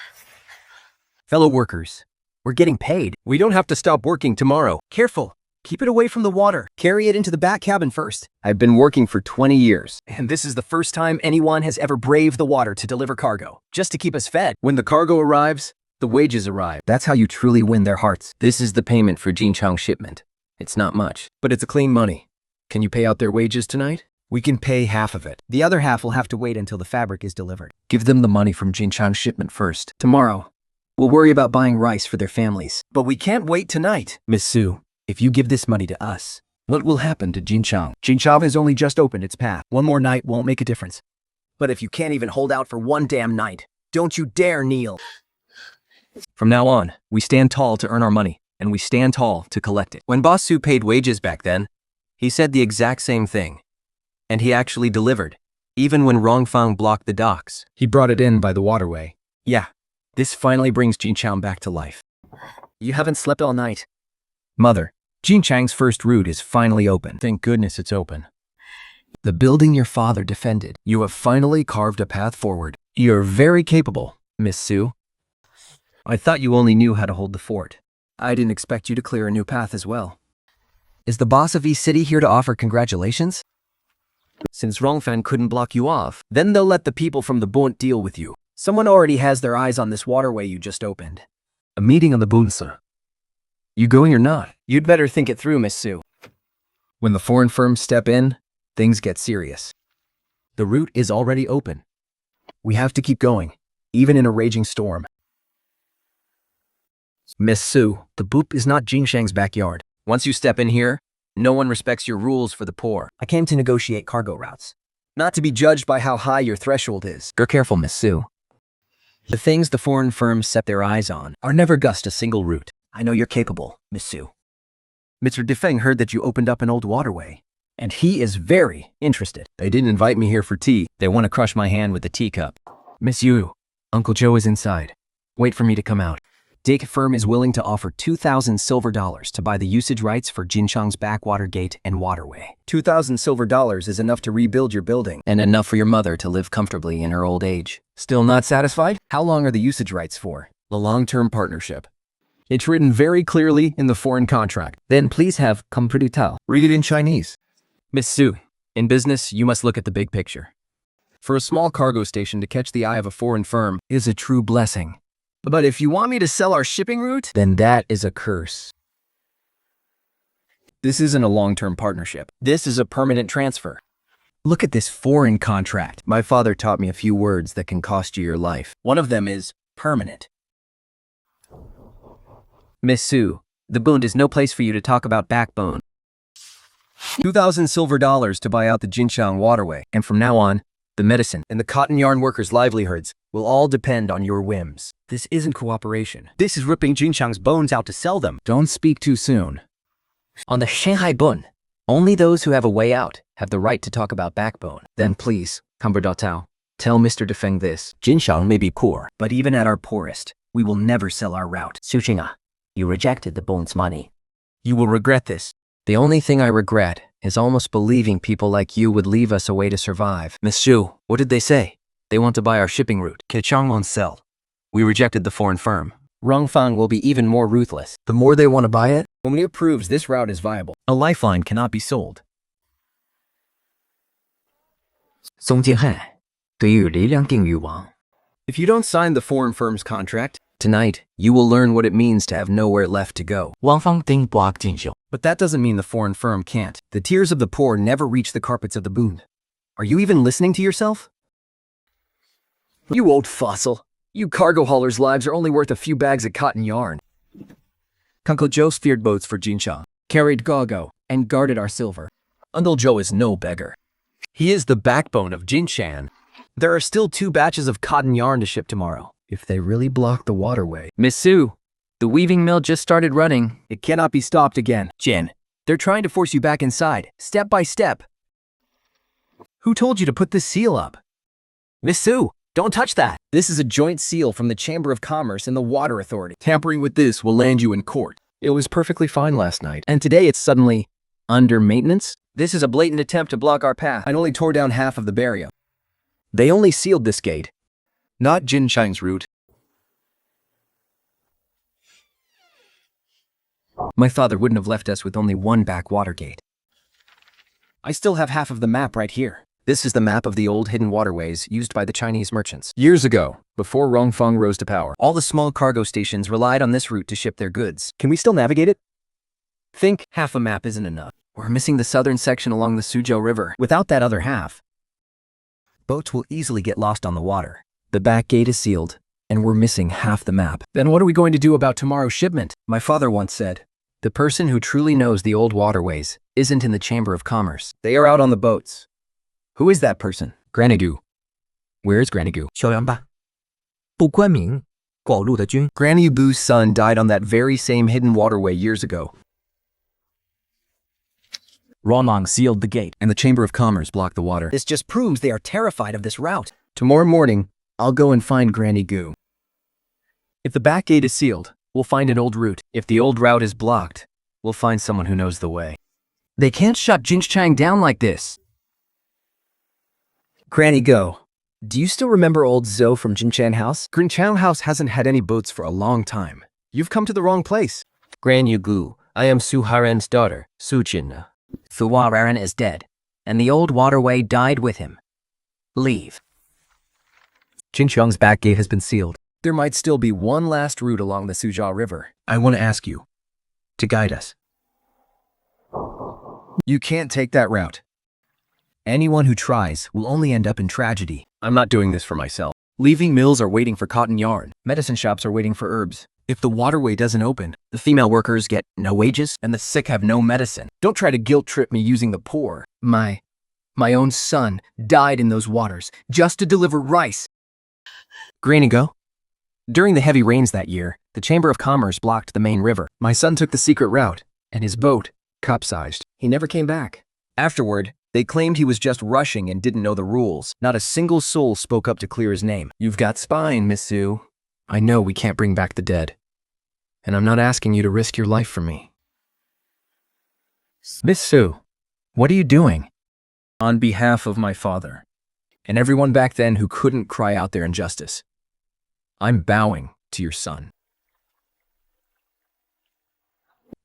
Fellow workers, we're getting paid. We don't have to stop working tomorrow. Careful. Keep it away from the water. Carry it into the back cabin first. I've been working for 20 years, and this is the first time anyone has ever braved the water to deliver cargo, just to keep us fed. When the cargo arrives, the wages arrive. That's how you truly win their hearts. This is the payment for Jinchang's shipment. It's not much. But it's a clean money. Can you pay out their wages tonight? We can pay half of it. The other half will have to wait until the fabric is delivered. Give them the money from Jinchang's shipment first. Tomorrow, we'll worry about buying rice for their families. But we can't wait tonight. Miss Su, if you give this money to us, what will happen to Jinchang? Jinchang has only just opened its path. One more night won't make a difference. But if you can't even hold out for one damn night, don't you dare kneel. From now on, we stand tall to earn our money, and we stand tall to collect it. When Boss Su paid wages back then, he said the exact same thing. And he actually delivered, even when Rongfang blocked the docks. He brought it in by the waterway. Yeah, this finally brings Jinchang back to life. You haven't slept all night. Mother, Jinchang's first route is finally open. Thank goodness it's open. The building your father defended. You have finally carved a path forward. You're very capable, Miss Su. I thought you only knew how to hold the fort. I didn't expect you to clear a new path as well. Is the boss of East City here to offer congratulations? Since Rongfan couldn't block you off, then they'll let the people from the Bund deal with you. Someone already has their eyes on this waterway you just opened. A meeting on the Bund, sir. You going or not? You'd better think it through, Miss Su. When the foreign firms step in, things get serious. The route is already open. We have to keep going, even in a raging storm. Miss Su, the boop is not Jinshang's backyard. Once you step in here, no one respects your rules for the poor. I came to negotiate cargo routes, not to be judged by how high your threshold is. Be careful, Miss Su. The things the foreign firms set their eyes on are never just a single route. I know you're capable, Miss Su. Mr. Defeng heard that you opened up an old waterway, and he is very interested. They didn't invite me here for tea. They want to crush my hand with the teacup. Miss Yu, Uncle Joe is inside. Wait for me to come out. Dick firm is willing to offer 2,000 silver dollars to buy the usage rights for Jinchang's backwater gate and waterway. 2,000 silver dollars is enough to rebuild your building. And enough for your mother to live comfortably in her old age. Still not satisfied? How long are the usage rights for? The long-term partnership. It's written very clearly in the foreign contract. Then please have come pretty tall. Read it in Chinese. Miss Su, in business, you must look at the big picture. For a small cargo station to catch the eye of a foreign firm is a true blessing. But if you want me to sell our shipping route, then that is a curse. This isn't a long-term partnership. This is a permanent transfer. Look at this foreign contract. My father taught me a few words that can cost you your life. One of them is permanent. Miss Su, the Bund is no place for you to talk about backbone. 2,000 silver dollars to buy out the Jinchang waterway. And from now on, the medicine and the cotton yarn workers' livelihoods will all depend on your whims. This isn't cooperation. This is ripping Jinchang's bones out to sell them. Don't speak too soon. On the Shanghai Bund, only those who have a way out have the right to talk about backbone. Then please, Tao, tell Mr. Defeng this. Jinchang may be poor, but even at our poorest, we will never sell our route. Suchinga, you rejected the Bund's money. You will regret this. The only thing I regret is almost believing people like you would leave us a way to survive. Miss Su, what did they say? They want to buy our shipping route. Kechang won't sell. We rejected the foreign firm. Rongfang will be even more ruthless. The more they want to buy it, only it proves this route is viable. A lifeline cannot be sold. 宋建汉，对于力量定欲望。 If you don't sign the foreign firm's contract, Tonight, you will learn what it means to have nowhere left to go. 汪方丁博進修。 But that doesn't mean the foreign firm can't. The tears of the poor never reach the carpets of the Bund. Are you even listening to yourself? You old fossil. You cargo haulers' lives are only worth a few bags of cotton yarn. Uncle Joe steered boats for Jinchang, carried cargo, and guarded our silver. Uncle Joe is no beggar. He is the backbone of Jinshan. There are still 2 batches of cotton yarn to ship tomorrow. If they really block the waterway, Miss Sue, the weaving mill just started running. it cannot be stopped again. Jin, they're trying to force you back inside, step by step. Who told you to put this seal up? Miss Sue, don't touch that. This is a joint seal from the Chamber of Commerce and the Water Authority. Tampering with this will land you in court. It was perfectly fine last night. And today it's suddenly under maintenance? This is a blatant attempt to block our path. I only tore down half of the barrier. They only sealed this gate. Not Jinshang's route. My father wouldn't have left us with only one backwater gate. I still have half of the map right here. This is the map of the old hidden waterways used by the Chinese merchants. Years ago, before Rongfang rose to power. All the small cargo stations relied on this route to ship their goods. Can we still navigate it? Think half a map isn't enough. We're missing the southern section along the Suzhou River. Without that other half, boats will easily get lost on the water. The back gate is sealed, and we're missing half the map. Then what are we going to do about tomorrow's shipment? My father once said, the person who truly knows the old waterways isn't in the Chamber of Commerce. They are out on the boats. Who is that person? Granny Goo. Where is Granny Goo? 小杨吧，不关名，广路的军。 Granny Goo's son died on that very same hidden waterway years ago. Ronlong sealed the gate. And the Chamber of Commerce blocked the water. This just proves they are terrified of this route. Tomorrow morning, I'll go and find Granny Goo. If the back gate is sealed, we'll find an old route. If the old route is blocked, we'll find someone who knows the way. They can't shut Jinchang down like this. Granny Go, do you still remember old Zhou from Jinchan House? Grinchang House hasn't had any boats for a long time. You've come to the wrong place. Granny Gu, I am Su Haren's daughter, Su Jin. Fu Ren is dead, and the old waterway died with him. Leave. Jinchang's back gate has been sealed. There might still be one last route along the Suzhou River. I want to ask you to guide us. You can't take that route. Anyone who tries will only end up in tragedy. I'm not doing this for myself. Leaving mills are waiting for cotton yarn. Medicine shops are waiting for herbs. If the waterway doesn't open, the female workers get no wages and the sick have no medicine. Don't try to guilt trip me using the poor. My own son died in those waters just to deliver rice. Granny Go, during the heavy rains that year, the Chamber of Commerce blocked the main river. My son took the secret route, and his boat capsized. He never came back. Afterward, they claimed he was just rushing and didn't know the rules. Not a single soul spoke up to clear his name. You've got spine, Miss Sue. I know we can't bring back the dead. And I'm not asking you to risk your life for me. Miss Sue, what are you doing? On behalf of my father, and everyone back then who couldn't cry out their injustice, I'm bowing to your son.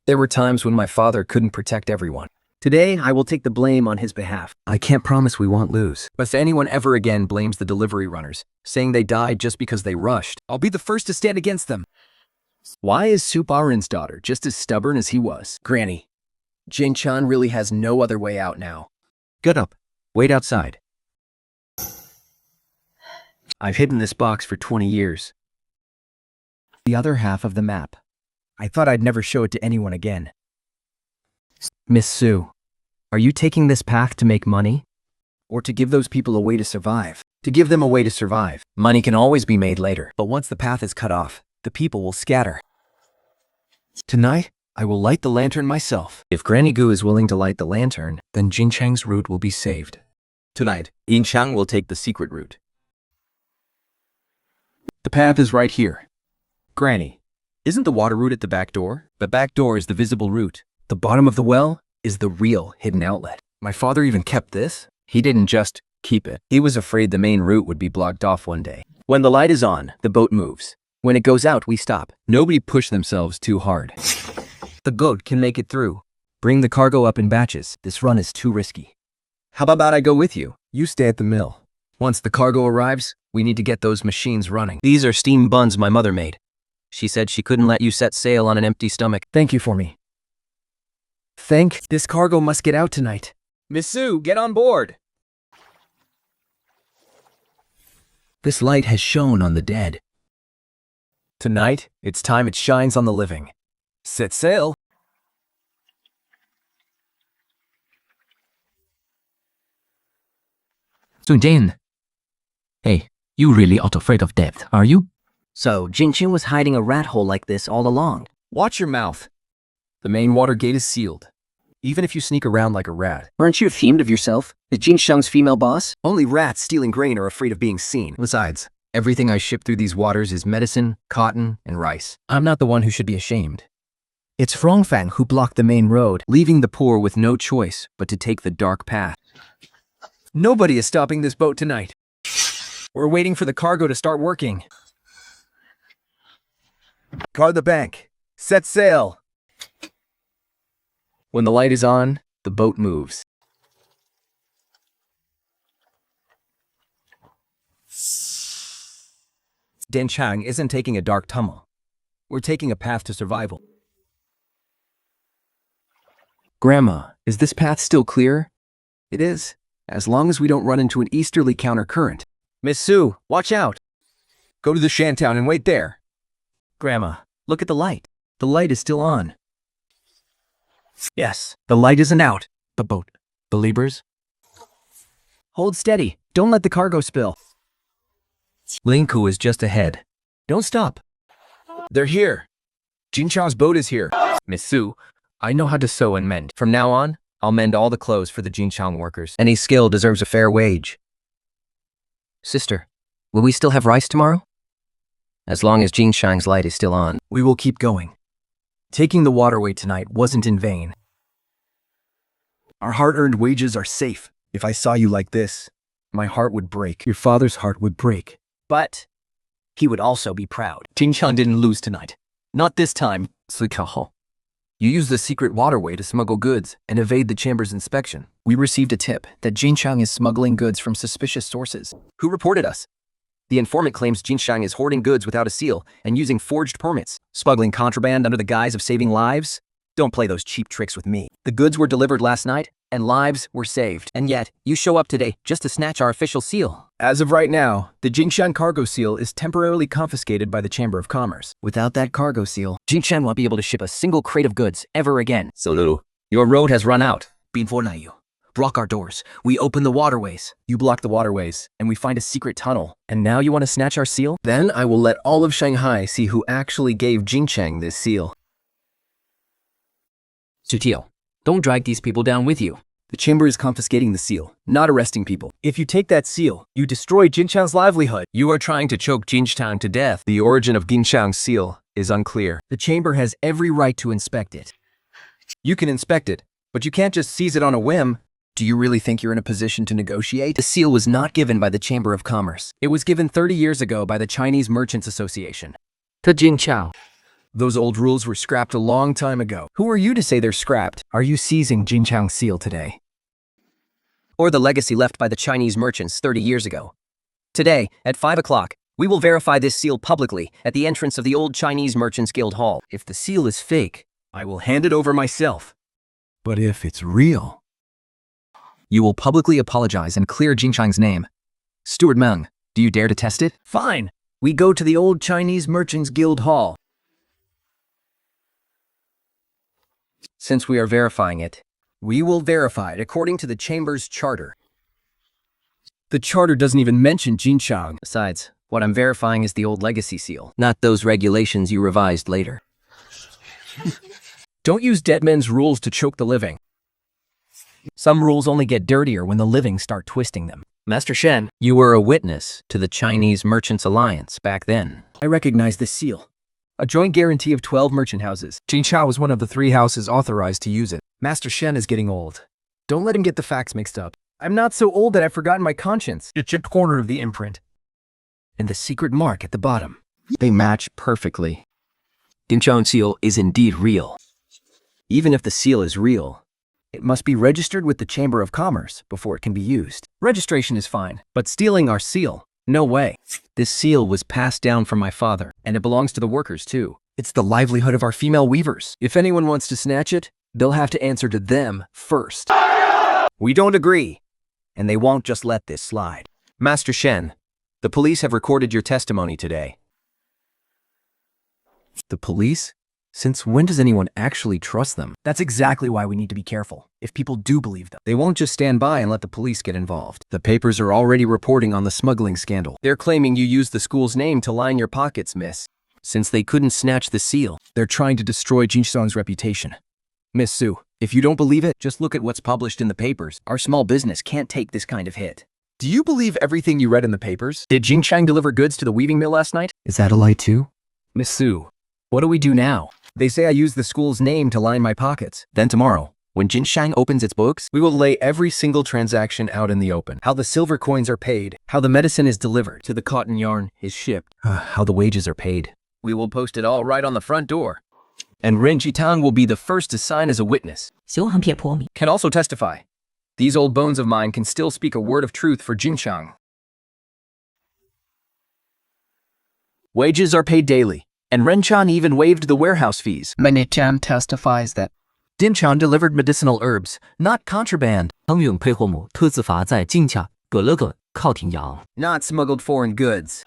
There were times when my father couldn't protect everyone. Today, I will take the blame on his behalf. I can't promise we won't lose. But if anyone ever again blames the delivery runners, saying they died just because they rushed, I'll be the first to stand against them. Why is Soup Arin's daughter just as stubborn as he was? Granny, Jin-chan really has no other way out now. Get up. Wait outside. I've hidden this box for 20 years. The other half of the map. I thought I'd never show it to anyone again. Miss Sue, are you taking this path to make money? Or to give those people a way to survive? To give them a way to survive. Money can always be made later, but once the path is cut off, the people will scatter. Tonight, I will light the lantern myself. If Granny Goo is willing to light the lantern, then Jinchang's route will be saved. Tonight, Yinchang will take the secret route. The path is right here. Granny, isn't the water route at the back door? The back door is the visible route. The bottom of the well is the real hidden outlet. My father even kept this? He didn't just keep it. He was afraid the main route would be blocked off one day. When the light is on, the boat moves. When it goes out, we stop. Nobody push themselves too hard. The boat can make it through. Bring the cargo up in batches. This run is too risky. How about I go with you? You stay at the mill. Once the cargo arrives, we need to get those machines running. These are steam buns my mother made. She said she couldn't let you set sail on an empty stomach. Thank you for me. This cargo must get out tonight. Miss Sue, get on board. This light has shone on the dead. Tonight, it's time it shines on the living. Set sail. Jin. Hey, you really not afraid of death, are you? So, Jinchen was hiding a rat hole like this all along. Watch your mouth. The main water gate is sealed. Even if you sneak around like a rat. Aren't you ashamed of yourself? Is Jin Shang's female boss? Only rats stealing grain are afraid of being seen. Besides, everything I ship through these waters is medicine, cotton, and rice. I'm not the one who should be ashamed. It's Rongfang who blocked the main road. Leaving the poor with no choice but to take the dark path. Nobody is stopping this boat tonight. We're waiting for the cargo to start working. Guard the bank. Set sail. When the light is on, the boat moves. Denchang isn't taking a dark tunnel. We're taking a path to survival. Grandma, is this path still clear? It is, as long as we don't run into an easterly countercurrent. Miss Sue, watch out. Go to the Shantown and wait there. Grandma, look at the light. The light is still on. Yes, the light isn't out. The boat. Believers? Hold steady. Don't let the cargo spill. Linku is just ahead. Don't stop. They're here. Jinchao's boat is here. Miss Sue, I know how to sew and mend. From now on, I'll mend all the clothes for the Jinchang workers. Any skill deserves a fair wage. Sister, will we still have rice tomorrow? As long as Jin Shang's light is still on. We will keep going. Taking the waterway tonight wasn't in vain. Our hard-earned wages are safe. If I saw you like this, my heart would break. Your father's heart would break. But he would also be proud. Jinchang didn't lose tonight. Not this time. You used the secret waterway to smuggle goods and evade the chamber's inspection. We received a tip that Jinchang is smuggling goods from suspicious sources. Who reported us? The informant claims Jinchang is hoarding goods without a seal and using forged permits. Smuggling contraband under the guise of saving lives? Don't play those cheap tricks with me. The goods were delivered last night, and lives were saved. And yet, you show up today just to snatch our official seal. As of right now, the Jinshan cargo seal is temporarily confiscated by the Chamber of Commerce. Without that cargo seal, Jinshan won't be able to ship a single crate of goods ever again. So, your road has run out. Binfornayu. Block our doors. We open the waterways. You block the waterways, and we find a secret tunnel. And now you want to snatch our seal? Then I will let all of Shanghai see who actually gave Jinchang this seal. Sutio, don't drag these people down with you. The chamber is confiscating the seal, not arresting people. If you take that seal, you destroy Jinchang's livelihood. You are trying to choke Jinchang to death. The origin of Jinchang's seal is unclear. The chamber has every right to inspect it. You can inspect it, but you can't just seize it on a whim. Do you really think you're in a position to negotiate? The seal was not given by the Chamber of Commerce. It was given 30 years ago by the Chinese Merchants Association. To Jinchao. Those old rules were scrapped a long time ago. Who are you to say they're scrapped? Are you seizing Jinchang's seal today? Or the legacy left by the Chinese merchants 30 years ago. Today, at 5 o'clock, we will verify this seal publicly at the entrance of the Old Chinese Merchants Guild Hall. If the seal is fake, I will hand it over myself. But if it's real... You will publicly apologize and clear Jinchang's name. Steward Meng, do you dare to test it? Fine. We go to the Old Chinese Merchants Guild Hall. Since we are verifying it, we will verify it according to the Chamber's charter. The charter doesn't even mention Jinchang. Besides, what I'm verifying is the old legacy seal, not those regulations you revised later. Don't use dead men's rules to choke the living. Some rules only get dirtier when the living start twisting them. Master Shen, You were a witness to the Chinese Merchants Alliance back then. I recognize this seal. A joint guarantee of 12 merchant houses. Jinchao was one of the 3 houses authorized to use it. Master Shen is getting old. Don't let him get the facts mixed up. I'm not so old that I've forgotten my conscience. The chipped corner of the imprint. And the secret mark at the bottom. They match perfectly. Jinchang's seal is indeed real. Even if the seal is real, it must be registered with the Chamber of Commerce before it can be used. Registration is fine, but stealing our seal No way. This seal was passed down from my father, and it belongs to the workers too. It's the livelihood of our female weavers. If anyone wants to snatch it, they'll have to answer to them first. We don't agree, and they won't just let this slide. Master Shen, the police have recorded your testimony today. The police? Since when does anyone actually trust them? That's exactly why we need to be careful. If people do believe them, They won't just stand by and let the police get involved. The papers are already reporting on the smuggling scandal. They're claiming you used the school's name to line your pockets, miss. Since they couldn't snatch the seal. They're trying to destroy Jinxiang's reputation. Miss Su, if you don't believe it, just look at what's published in the papers. our small business can't take this kind of hit. Do you believe everything you read in the papers? Did Jinxiang deliver goods to the weaving mill last night? Is that a lie too? Miss Su, what do we do now? They say I used the school's name to line my pockets. Then tomorrow, when Jinshang opens its books, We will lay every single transaction out in the open. How the silver coins are paid, how the medicine is delivered, to the cotton yarn is shipped. how the wages are paid. We will post it all right on the front door. And Ren Jitang will be the first to sign as a witness. Can also testify. These old bones of mine can still speak a word of truth for Jinshang. Wages are paid daily, and Renchan even waived the warehouse fees. Many-chan testifies that Dinchan delivered medicinal herbs, not contraband. 汤永配货母特自罚在境下葛了葛靠挺洋。 Not smuggled foreign goods.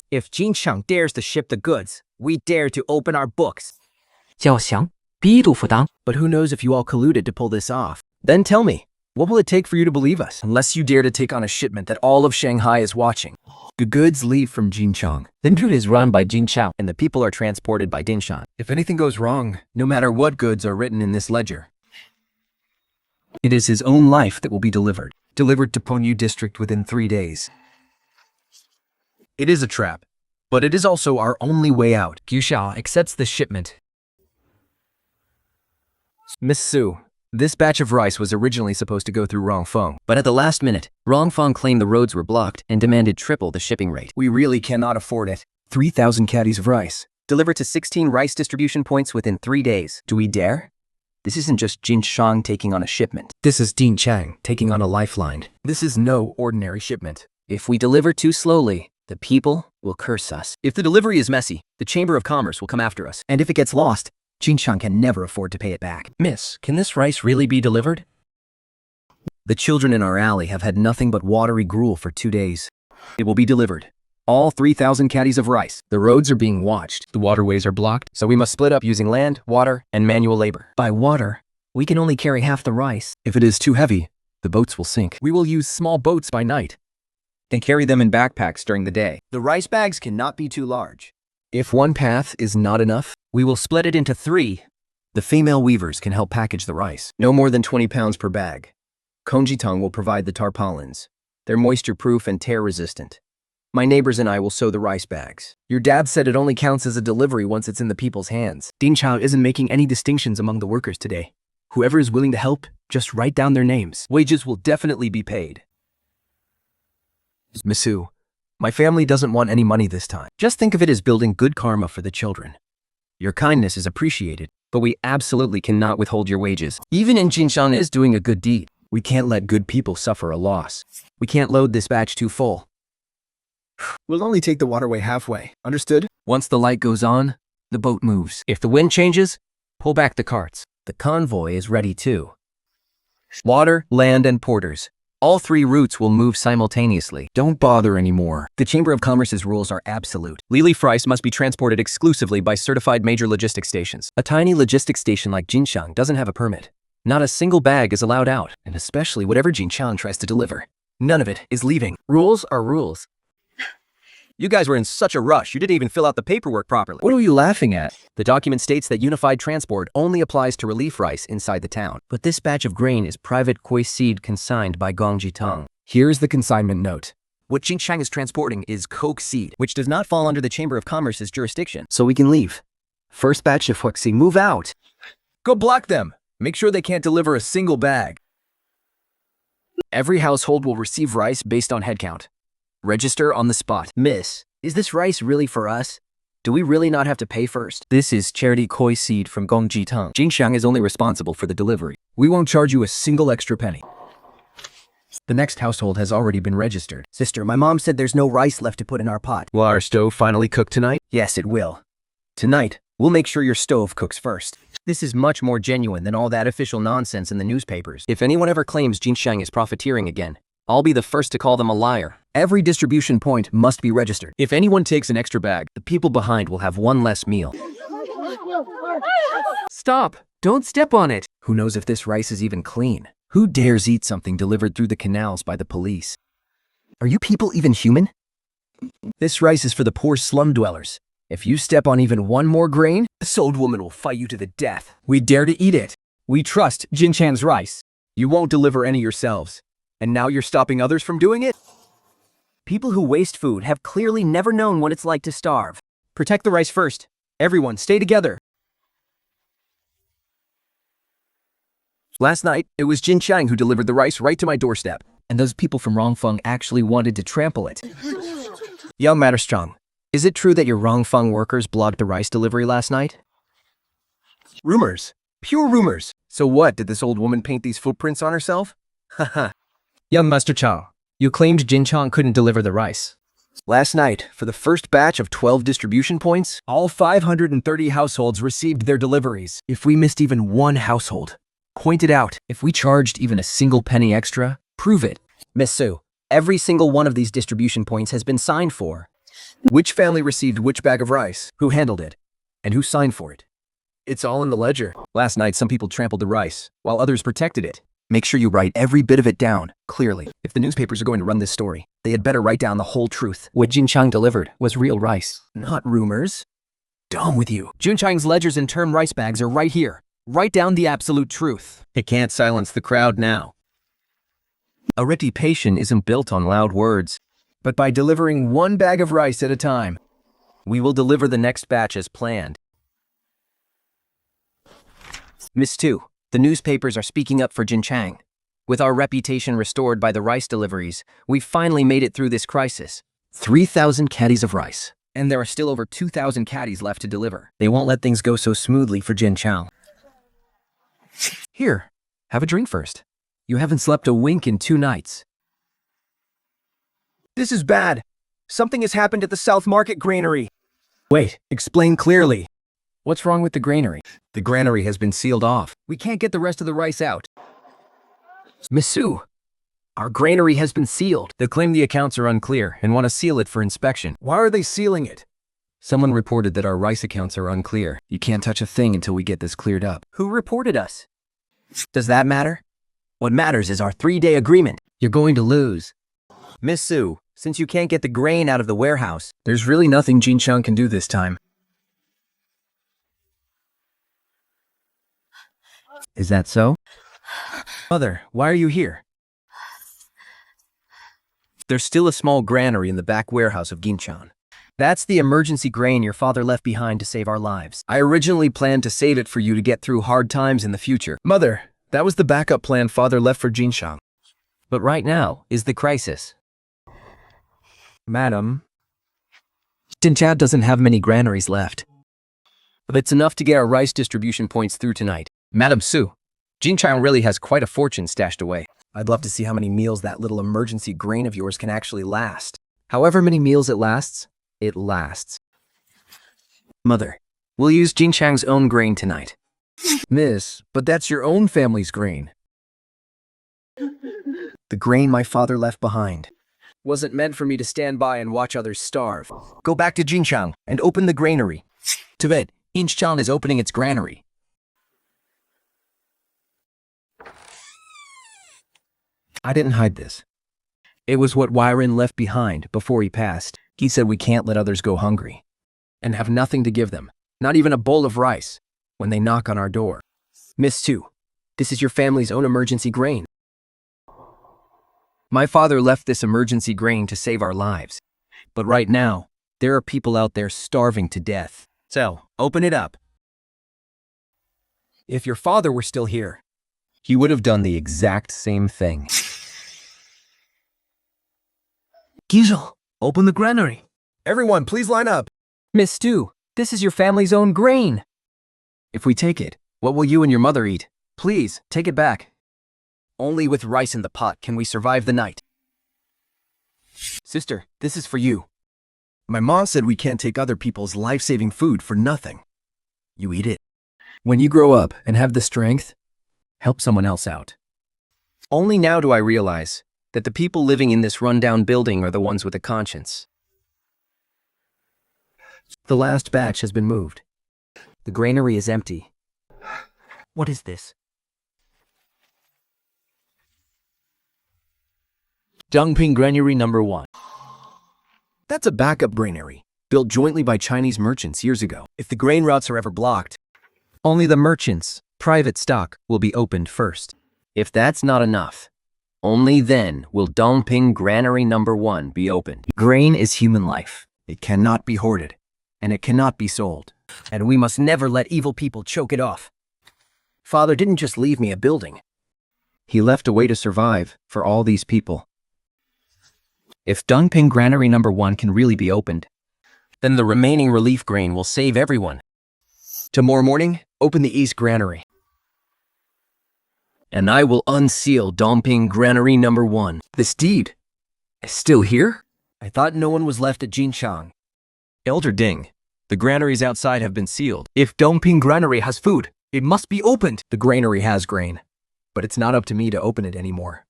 If Jinchang dares to ship the goods, we dare to open our books. 叫降逼度负当。 But who knows if you all colluded to pull this off? Then tell me, what will it take for you to believe us? Unless you dare to take on a shipment that all of Shanghai is watching. The goods leave from Jinchang, The route is run by Jin Chao. And the people are transported by Dinshan. If anything goes wrong, no matter what goods are written in this ledger, it is his own life that will be delivered. Delivered to Ponyu District within 3 days. It is a trap, but it is also our only way out. Gushao accepts the shipment. Miss Su, this batch of rice was originally supposed to go through Rongfeng. But at the last minute, Rongfeng claimed the roads were blocked and demanded triple the shipping rate. We really cannot afford it. 3,000 caddies of rice. Delivered to 16 rice distribution points within 3 days. Do we dare? This isn't just Jin Shang taking on a shipment. This is Din Chang taking on a lifeline. This is no ordinary shipment. If we deliver too slowly, the people will curse us. If the delivery is messy, the Chamber of Commerce will come after us. And if it gets lost, Jinchang can never afford to pay it back. Miss, can this rice really be delivered? The children in our alley have had nothing but watery gruel for 2 days. It will be delivered. All 3,000 caddies of rice. The roads are being watched. The waterways are blocked, so we must split up using land, water, and manual labor. By water, we can only carry half the rice. If it is too heavy, the boats will sink. We will use small boats by night. And carry them in backpacks during the day. The rice bags cannot be too large. If one path is not enough, We will split it into 3. the female weavers can help package the rice. No more than 20 pounds per bag. Konjitang will provide the tarpaulins. They're moisture-proof and tear-resistant. My neighbors and I will sew the rice bags. Your dad said it only counts as a delivery once it's in the people's hands. Din Chao isn't making any distinctions among the workers today. Whoever is willing to help, just write down their names. Wages will definitely be paid. Miss Su, my family doesn't want any money this time. Just think of it as building good karma for the children. Your kindness is appreciated. But we absolutely cannot withhold your wages. Even in Jinshan is doing a good deed. We can't let good people suffer a loss. We can't load this batch too full. We'll only take the waterway halfway. Understood? Once the light goes on, the boat moves. If the wind changes, pull back the carts. The convoy is ready too. Water, land, and porters. All 3 routes will move simultaneously. Don't bother anymore. The Chamber of Commerce's rules are absolute. Lily rice must be transported exclusively by certified major logistics stations. A tiny logistics station like Jinshang doesn't have a permit. Not a single bag is allowed out. And especially whatever Jinshan tries to deliver. None of it is leaving. Rules are rules. You guys were in such a rush, you didn't even fill out the paperwork properly. What are you laughing at? The document states that unified transport only applies to relief rice inside the town. But this batch of grain is private koi seed consigned by Gongji Tang. Here's the consignment note. What Jinchang is transporting is coke seed, which does not fall under the Chamber of Commerce's jurisdiction. So we can leave. First batch of Huxi, move out. Go block them. Make sure they can't deliver a single bag. Every household will receive rice based on headcount. Register on the spot. Miss, is this rice really for us? Do we really not have to pay first? This is charity koi seed from Gongji Tang. Jinshang is only responsible for the delivery. We won't charge you a single extra penny. The next household has already been registered. Sister, my mom said there's no rice left to put in our pot. Will our stove finally cook tonight? Yes, it will. Tonight, we'll make sure your stove cooks first. This is much more genuine than all that official nonsense in the newspapers. If anyone ever claims Jinshang is profiteering again, I'll be the first to call them a liar. Every distribution point must be registered. If anyone takes an extra bag, The people behind will have one less meal. Stop! Don't step on it! Who knows if this rice is even clean? Who dares eat something delivered through the canals by the police? Are you people even human? This rice is for the poor slum dwellers. If you step on even one more grain, this old woman will fight you to the death. we dare to eat it. We trust Jinchan's rice. You won't deliver any yourselves. And now you're stopping others from doing it? People who waste food have clearly never known what it's like to starve. Protect the rice first. Everyone, stay together. Last night, it was Jinchang who delivered the rice right to my doorstep. And those people from Rongfeng actually wanted to trample it. Young Matterstrong, is it true that your Rongfeng workers blocked the rice delivery last night? Rumors. Pure rumors. So what, did this old woman paint these footprints on herself? Haha. Young Master Chang, you claimed Jinchang couldn't deliver the rice. Last night, for the first batch of 12 distribution points, all 530 households received their deliveries. If we missed even one household, point it out. If we charged even a single penny extra, prove it. Miss Sue, every single one of these distribution points has been signed for. Which family received which bag of rice? Who handled it? And who signed for it? It's all in the ledger. Last night, some people trampled the rice, while others protected it. Make sure you write every bit of it down, clearly. If the newspapers are going to run this story, they had better write down the whole truth. What Jinchang delivered was real rice. Not rumors. Dumb with you. Junchang's ledgers and term rice bags are right here. Write down the absolute truth. It can't silence the crowd now. A reputation isn't built on loud words. But by delivering one bag of rice at a time, We will deliver the next batch as planned. Miss Tu, the newspapers are speaking up for Jinchang. With our reputation restored by the rice deliveries, we've finally made it through this crisis. 3,000 caddies of rice. And there are still over 2,000 caddies left to deliver. They won't let things go so smoothly for Jin Chao. here, have a drink first. You haven't slept a wink in 2 nights. This is bad. Something has happened at the South Market Granary. Wait, explain clearly. What's wrong with the granary? The granary has been sealed off. We can't get the rest of the rice out. Miss Sue, our granary has been sealed. They claim the accounts are unclear and want to seal it for inspection. Why are they sealing it? Someone reported that our rice accounts are unclear. You can't touch a thing until we get this cleared up. Who reported us? Does that matter? What matters is our 3-day agreement. You're going to lose. Miss Sue, since you can't get the grain out of the warehouse, There's really nothing Jinchang can do this time. Is that so? Mother, why are you here? There's still a small granary in the back warehouse of Ginchan. that's the emergency grain your father left behind to save our lives. I originally planned to save it for you to get through hard times in the future. Mother, that was the backup plan Father left for Jinshang. But right now is the crisis. Madam, Jinchao doesn't have many granaries left. but it's enough to get our rice distribution points through tonight. Madam Sue, Jinchang really has quite a fortune stashed away. I'd love to see how many meals that little emergency grain of yours can actually last. However many meals it lasts, it lasts. Mother, we'll use Jinchang's own grain tonight. Miss, but that's your own family's grain. The grain my father left behind. Wasn't meant for me to stand by and watch others starve. Go back to Jinchang and open the granary. Tibet, Inchchan is opening its granary. I didn't hide this. It was what Wyron left behind before he passed. He said we can't let others go hungry and have nothing to give them, not even a bowl of rice, when they knock on our door. Miss Sue, this is your family's own emergency grain. My father left this emergency grain to save our lives. But right now, there are people out there starving to death. So, open it up. If your father were still here, he would have done the exact same thing. Gizel, open the granary. Everyone, please line up. Miss Stu, this is your family's own grain. If we take it, what will you and your mother eat? Please, take it back. Only with rice in the pot can we survive the night. Sister, this is for you. My mom said we can't take other people's life-saving food for nothing. You eat it. When you grow up and have the strength, help someone else out. Only now do I realize that the people living in this rundown building are the ones with a conscience. The last batch has been moved. The granary is empty. What is this? Dongping Granary Number 1. That's a backup granary, built jointly by Chinese merchants years ago. If the grain routes are ever blocked, Only the merchants' private stock will be opened first. If that's not enough, only then will Dongping Granary Number 1 be opened. Grain is human life. it cannot be hoarded, and it cannot be sold. And we must never let evil people choke it off. Father didn't just leave me a building. He left a way to survive for all these people. If Dongping Granary Number 1 can really be opened, Then the remaining relief grain will save everyone. Tomorrow morning, open the East Granary. And I will unseal Dongping Granary Number 1. This deed is still here? I thought no one was left at Jinchang. Elder Ding, the granaries outside have been sealed. If Dongping Granary has food, it must be opened. The granary has grain, but it's not up to me to open it anymore.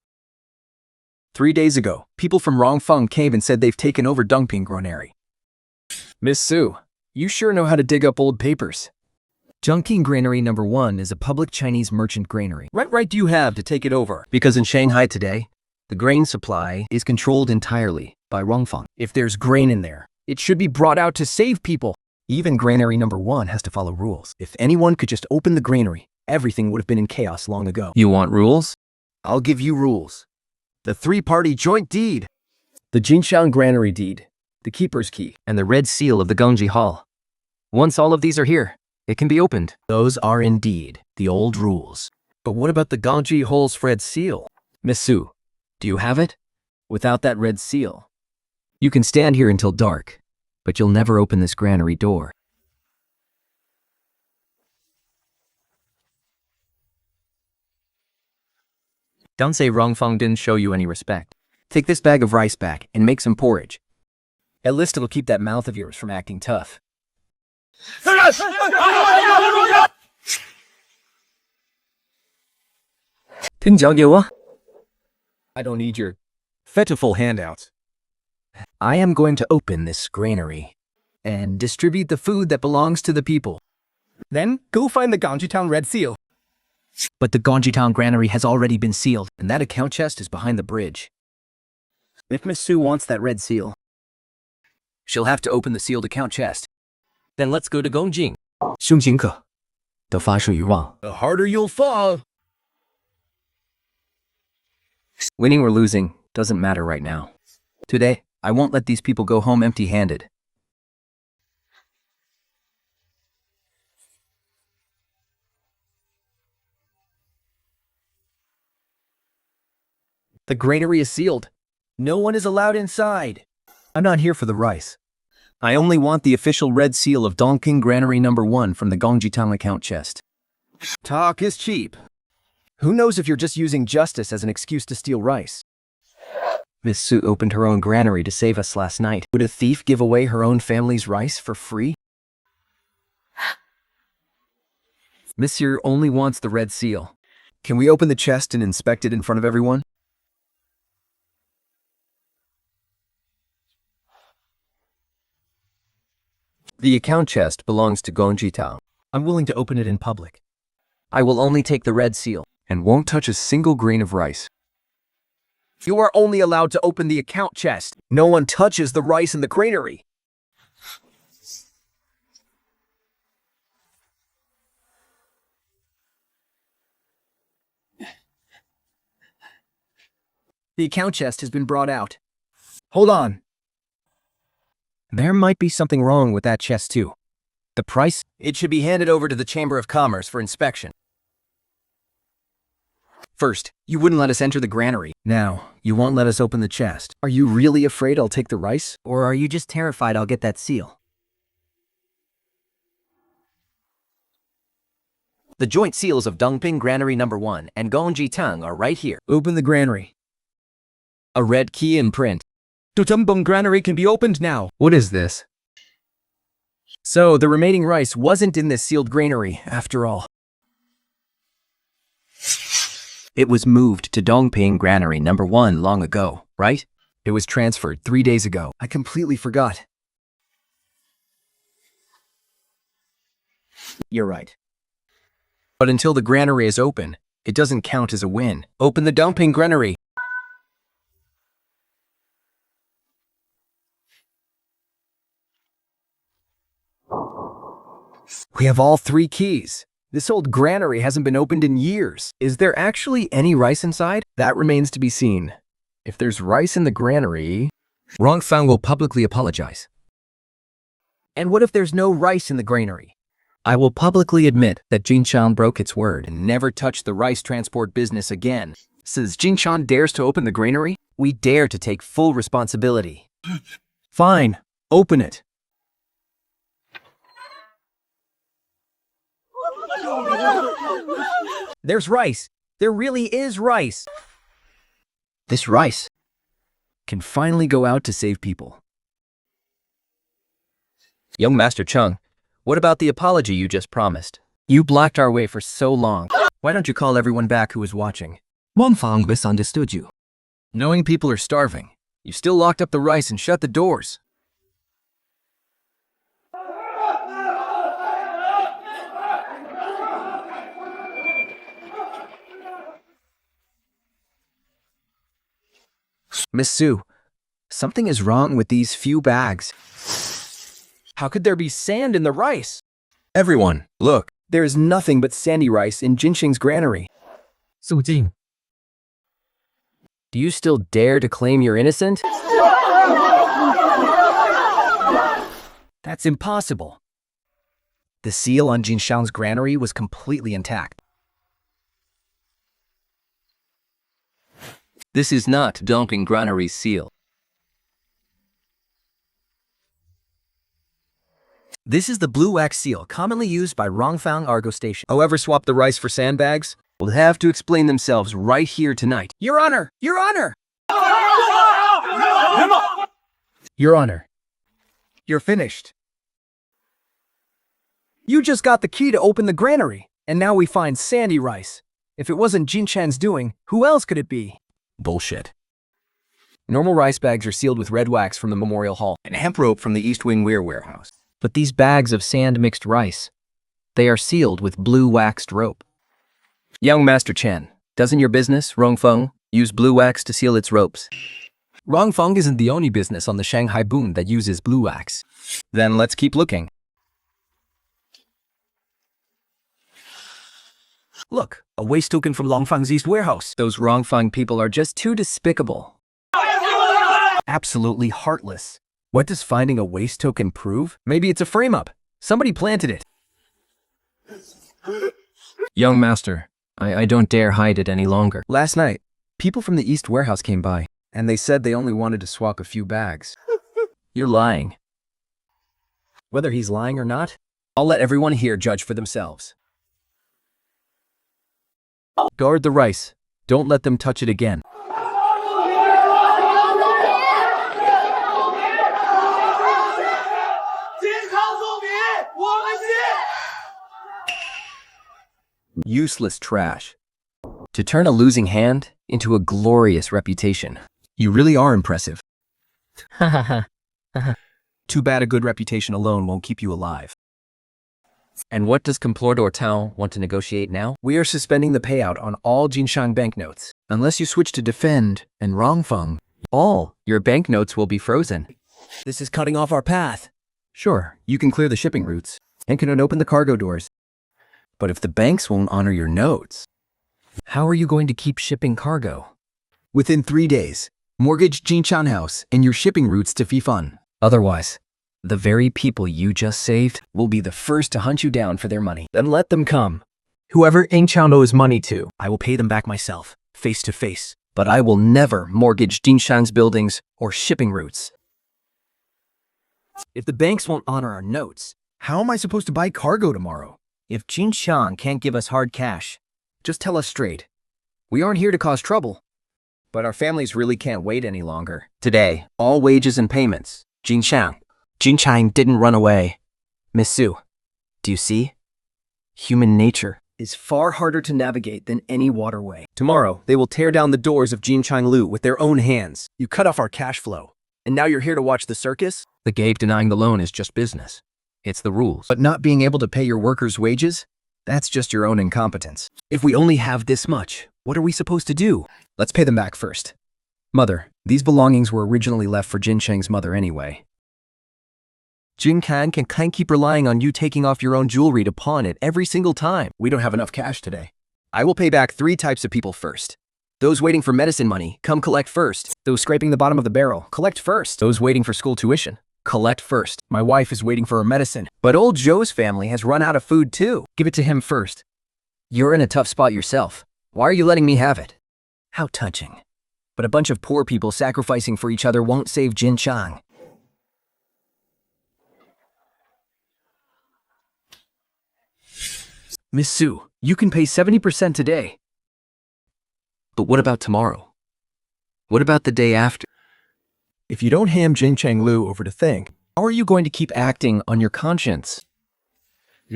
3 days ago, people from Rongfeng came and said they've taken over Dongping Granary. Miss Su, you sure know how to dig up old papers. Dongping Granary Number 1 is a public Chinese merchant granary. What right do you have to take it over? Because in Shanghai today, the grain supply is controlled entirely by Rongfeng. If there's grain in there, it should be brought out to save people. Even Granary Number 1 has to follow rules. If anyone could just open the granary, everything would have been in chaos long ago. You want rules? I'll give you rules. The 3-party joint deed. The Jinchang Granary deed. The keeper's key. And the red seal of the Gongji Hall. Once all of these are here, it can be opened. Those are indeed the old rules. But what about the Gongji Hall's red seal? Miss Su, do you have it? Without that red seal, You can stand here until dark, but you'll never open this granary door. Don't say Rongfeng didn't show you any respect. take this bag of rice back and make some porridge. At least it'll keep that mouth of yours from acting tough. I don't need your pitiful handouts. I am going to open this granary and distribute the food that belongs to the people. Then go find the Gangjiang Red Seal. But the Gongjiang Granary has already been sealed. And that account chest is behind the bridge. If Miss Su wants that red seal, she'll have to open the sealed account chest. Then let's go to Gongjing. 凶行可得发誓于望。 The harder you'll fall. Winning or losing doesn't matter right now. Today, I won't let these people go home empty-handed. The granary is sealed. No one is allowed inside. I'm not here for the rice. I only want the official red seal of Dongping Granary Number 1 from the Gongjiang account chest. Talk is cheap. Who knows if you're just using justice as an excuse to steal rice? Miss Su opened her own granary to save us last night. Would a thief give away her own family's rice for free? Monsieur only wants the red seal. Can we open the chest and inspect it in front of everyone? The account chest belongs to Gongjiang. I'm willing to open it in public. I will only take the red seal. And won't touch a single grain of rice. You are only allowed to open the account chest. No one touches the rice in the granary. The account chest has been brought out. Hold on. There might be something wrong with that chest too. The price? It should be handed over to the Chamber of Commerce for inspection. First, you wouldn't let us enter the granary. Now, you won't let us open the chest. Are you really afraid I'll take the rice? Or are you just terrified I'll get that seal? The joint seals of Dongping Granary No. 1 and Gongji Tang are right here. Open the granary. A red key imprint. The Tumbung granary can be opened now. What is this? So, the remaining rice wasn't in this sealed granary, after all. It was moved to Dongping Granary No. 1 long ago, right? It was transferred 3 days ago. I completely forgot. You're right. But until the granary is open, it doesn't count as a win. Open the Dongping granary. We have all 3 keys. This old granary hasn't been opened in years. Is there actually any rice inside? That remains to be seen. If there's rice in the granary, Rongfang will publicly apologize. and what if there's no rice in the granary? I will publicly admit that Jinshan broke its word. And never touch the rice transport business again. Since Jinshan dares to open the granary, we dare to take full responsibility. Fine, open it. There's rice. There really is rice. This rice. Can finally go out to save people. Young Master Chung, what about the apology you just promised? You blocked our way for so long. Why don't you call everyone back who was watching? Rongfang misunderstood you. Knowing people are starving, you still locked up the rice and shut the doors. Miss Sue, something is wrong with these few bags. How could there be sand in the rice? Everyone, look. There is nothing but sandy rice in Jinxing's granary. Su Jing. Do you still dare to claim you're innocent? That's impossible. The seal on Jinxiang's granary was completely intact. This is not Dongping Granary's seal. This is the blue wax seal commonly used by Rongfang Argo Station. However, swap the rice for sandbags will have to explain themselves right here tonight. Your Honor! Your Honor! Your Honor, you're finished. You just got the key to open the granary, and now we find sandy rice. If it wasn't Jinshan's doing, who else could it be? Bullshit. Normal rice bags are sealed with red wax from the Memorial Hall. And hemp rope from the East Wing Weir warehouse. But these bags of sand-mixed rice, they are sealed with blue waxed rope. Young Master Chen, doesn't your business, Rongfeng, use blue wax to seal its ropes? Rongfeng isn't the only business on the Shanghai Boon that uses blue wax. Then let's keep looking. Look, a waste token from Longfang's East Warehouse. Those Rongfeng people are just too despicable. Absolutely heartless. What does finding a waste token prove? Maybe it's a frame-up. Somebody planted it. Young Master, I don't dare hide it any longer. Last night, people from the East Warehouse came by, and they said they only wanted to swap a few bags. You're lying. Whether he's lying or not, I'll let everyone here judge for themselves. Guard the rice. Don't let them touch it again. Useless trash. To turn a losing hand into a glorious reputation. You really are impressive. Too bad a good reputation alone won't keep you alive. And what does Comprador Tao want to negotiate now? We are suspending the payout on all Jinshan banknotes. Unless you switch to Defend and Rongfeng, all your banknotes will be frozen. This is cutting off our path. Sure, you can clear the shipping routes and can open the cargo doors. But if the banks won't honor your notes, how are you going to keep shipping cargo? Within 3 days, mortgage Jinshan House and your shipping routes to Fifan. Otherwise, the very people you just saved will be the first to hunt you down for their money. Then let them come. Whoever Engchao owes money to, I will pay them back myself, face to face. But I will never mortgage Jinshan's buildings or shipping routes. If the banks won't honor our notes, how am I supposed to buy cargo tomorrow? If Jinchang can't give us hard cash, Just tell us straight. We aren't here to cause trouble. But our families really can't wait any longer. Today, all wages and payments. Jinchang didn't run away. Miss Su, do you see? Human nature Is far harder to navigate than any waterway. Tomorrow, they will tear down the doors of Jinchang Lu with their own hands. You cut off our cash flow. And now you're here to watch the circus? The Gabe denying the loan is just business. It's the rules. But not being able to pay your workers' wages? That's just your own incompetence. If we only have this much, what are we supposed to do? Let's pay them back first. Mother, these belongings were originally left for Jin Cheng's mother anyway. Jinchang can't keep relying on you taking off your own jewelry to pawn it every single time. We don't have enough cash today. I will pay back 3 types of people first. Those waiting for medicine money, come collect first. Those scraping the bottom of the barrel, collect first. Those waiting for school tuition, collect first. My wife is waiting for her medicine. But old Joe's family has run out of food too. Give it to him first. you're in a tough spot yourself. Why are you letting me have it? How touching. But a bunch of poor people sacrificing for each other won't save Jin Chang. Miss Su, you can pay 70% today. But what about tomorrow? What about the day after? If you don't hand Jin Chang Lu over to think, how are you going to keep acting on your conscience?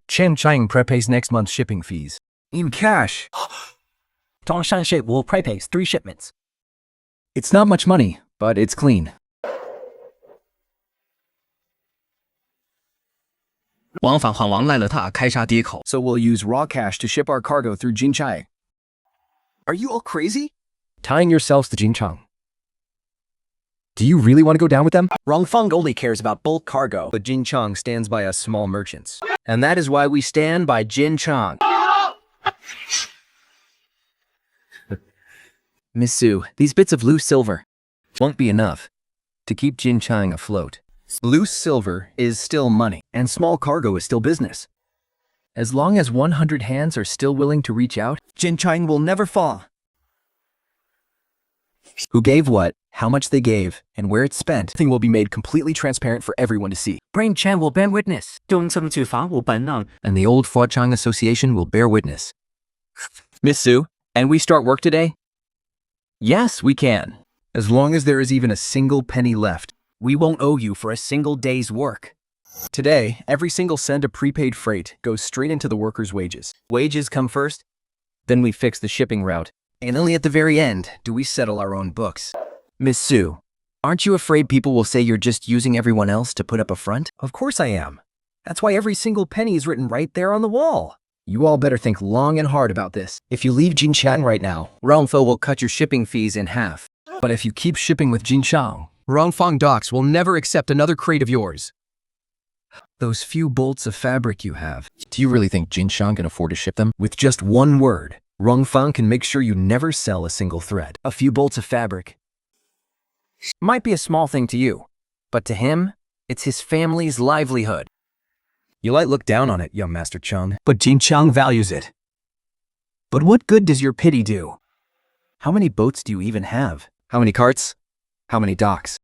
Chen Chang prepays next month's shipping fees. In cash. Tongshan will prepay 3 shipments. It's not much money, but it's clean. 往返换王赖了他开杀跌口。 So we'll use raw cash to ship our cargo through Jinchai. Are you all crazy? Tying yourselves to Jinchang. Do you really want to go down with them? Rongfeng only cares about bulk cargo, but Jinchang stands by us small merchants. And that is why we stand by Jinchang. Miss Su, these bits of loose silver won't be enough to keep Jinchang afloat. Loose silver is still money, and small cargo is still business. As long as 100 hands are still willing to reach out, Jinchang will never fall. Who gave what, how much they gave, and where it's spent, everything will be made completely transparent for everyone to see. Brain Chan will bear witness. 中正处罚我本人。 And the old Fuachang Association will bear witness. Miss Su, and we start work today? Yes, we can. As long as there is even a single penny left, We won't owe you for a single day's work. today, every single cent of prepaid freight goes straight into the workers' wages. Wages come first, then we fix the shipping route. And only at the very end do we settle our own books. Miss Su, aren't you afraid people will say you're just using everyone else to put up a front? Of course I am. That's why every single penny is written right there on the wall. You all better think long and hard about this. If you leave Jinchang right now, Rongfo will cut your shipping fees in half. but if you keep shipping with Jinchang, Rongfang Docks will never accept another crate of yours. Those few bolts of fabric you have, Do you really think Jinchang can afford to ship them? with just one word, Rongfang can make sure you never sell a single thread. A few bolts of fabric might be a small thing to you, but to him, it's his family's livelihood. You might look down on it, young Master Chung, but Jinchang values it. But what good does your pity do? How many boats do you even have? How many carts? How many docks?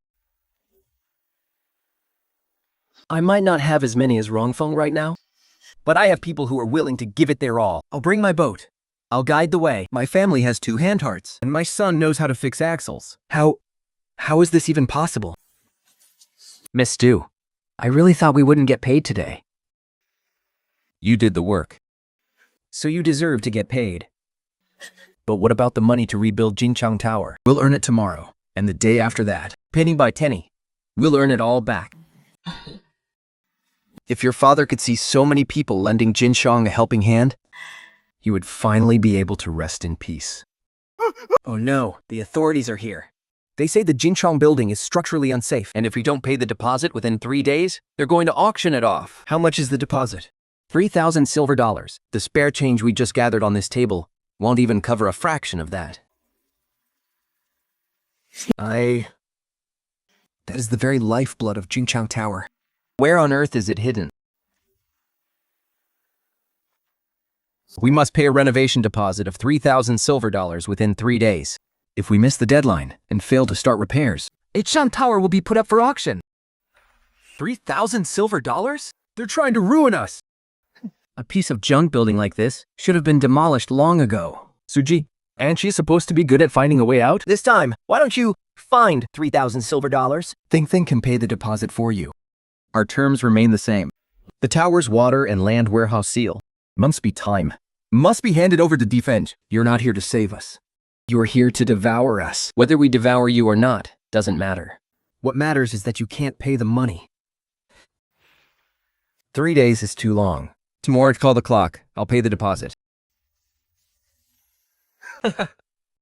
I might not have as many as Rongfeng right now, but I have people who are willing to give it their all. I'll bring my boat. I'll guide the way. My family has 2 hand hearts, and my son knows how to fix axles. How is this even possible? Miss Su, I really thought we wouldn't get paid today. you did the work. So you deserve to get paid. But what about the money to rebuild Jinchang Tower? We'll earn it tomorrow, and the day after that, penny by penny. We'll earn it all back. If your father could see so many people lending Jinchang a helping hand, he would finally be able to rest in peace. Oh no, the authorities are here. They say the Jinchang building is structurally unsafe. And if we don't pay the deposit within 3 days, they're going to auction it off. How much is the deposit? 3,000 silver dollars. The spare change we just gathered on this table won't even cover a fraction of that. That is the very lifeblood of Jinchang Tower. Where on earth is it hidden? We must pay a renovation deposit of 3,000 silver dollars within 3 days. If we miss the deadline and fail to start repairs, Jinchang Tower will be put up for auction. 3,000 silver dollars? They're trying to ruin us. A piece of junk building like this should have been demolished long ago. Suji, and she's supposed to be good at finding a way out? This time, why don't you find 3,000 silver dollars? Thing can pay the deposit for you. Our terms remain the same. The tower's water and land warehouse seal. Must be time. Must be handed over to defend. You're not here to save us. You're here to devour us. Whether we devour you or not doesn't matter. What matters is that you can't pay the money. 3 days is too long. Tomorrow call the clock. I'll pay the deposit.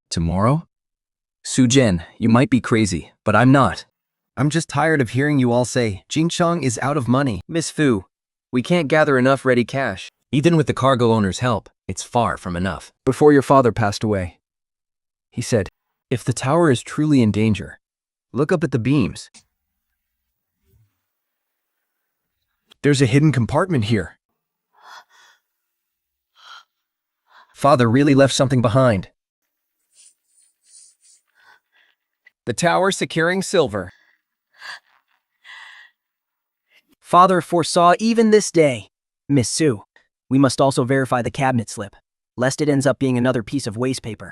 Tomorrow? Su-Jin, you might be crazy, but I'm not. I'm just tired of hearing you all say, Jinchang is out of money. Miss Fu, we can't gather enough ready cash. Even with the cargo owner's help, it's far from enough. Before your father passed away, he said, if the tower is truly in danger, look up at the beams. There's a hidden compartment here. Father really left something behind. The tower securing silver. Father foresaw even this day. Miss Sue, we must also verify the cabinet slip, lest it ends up being another piece of waste paper.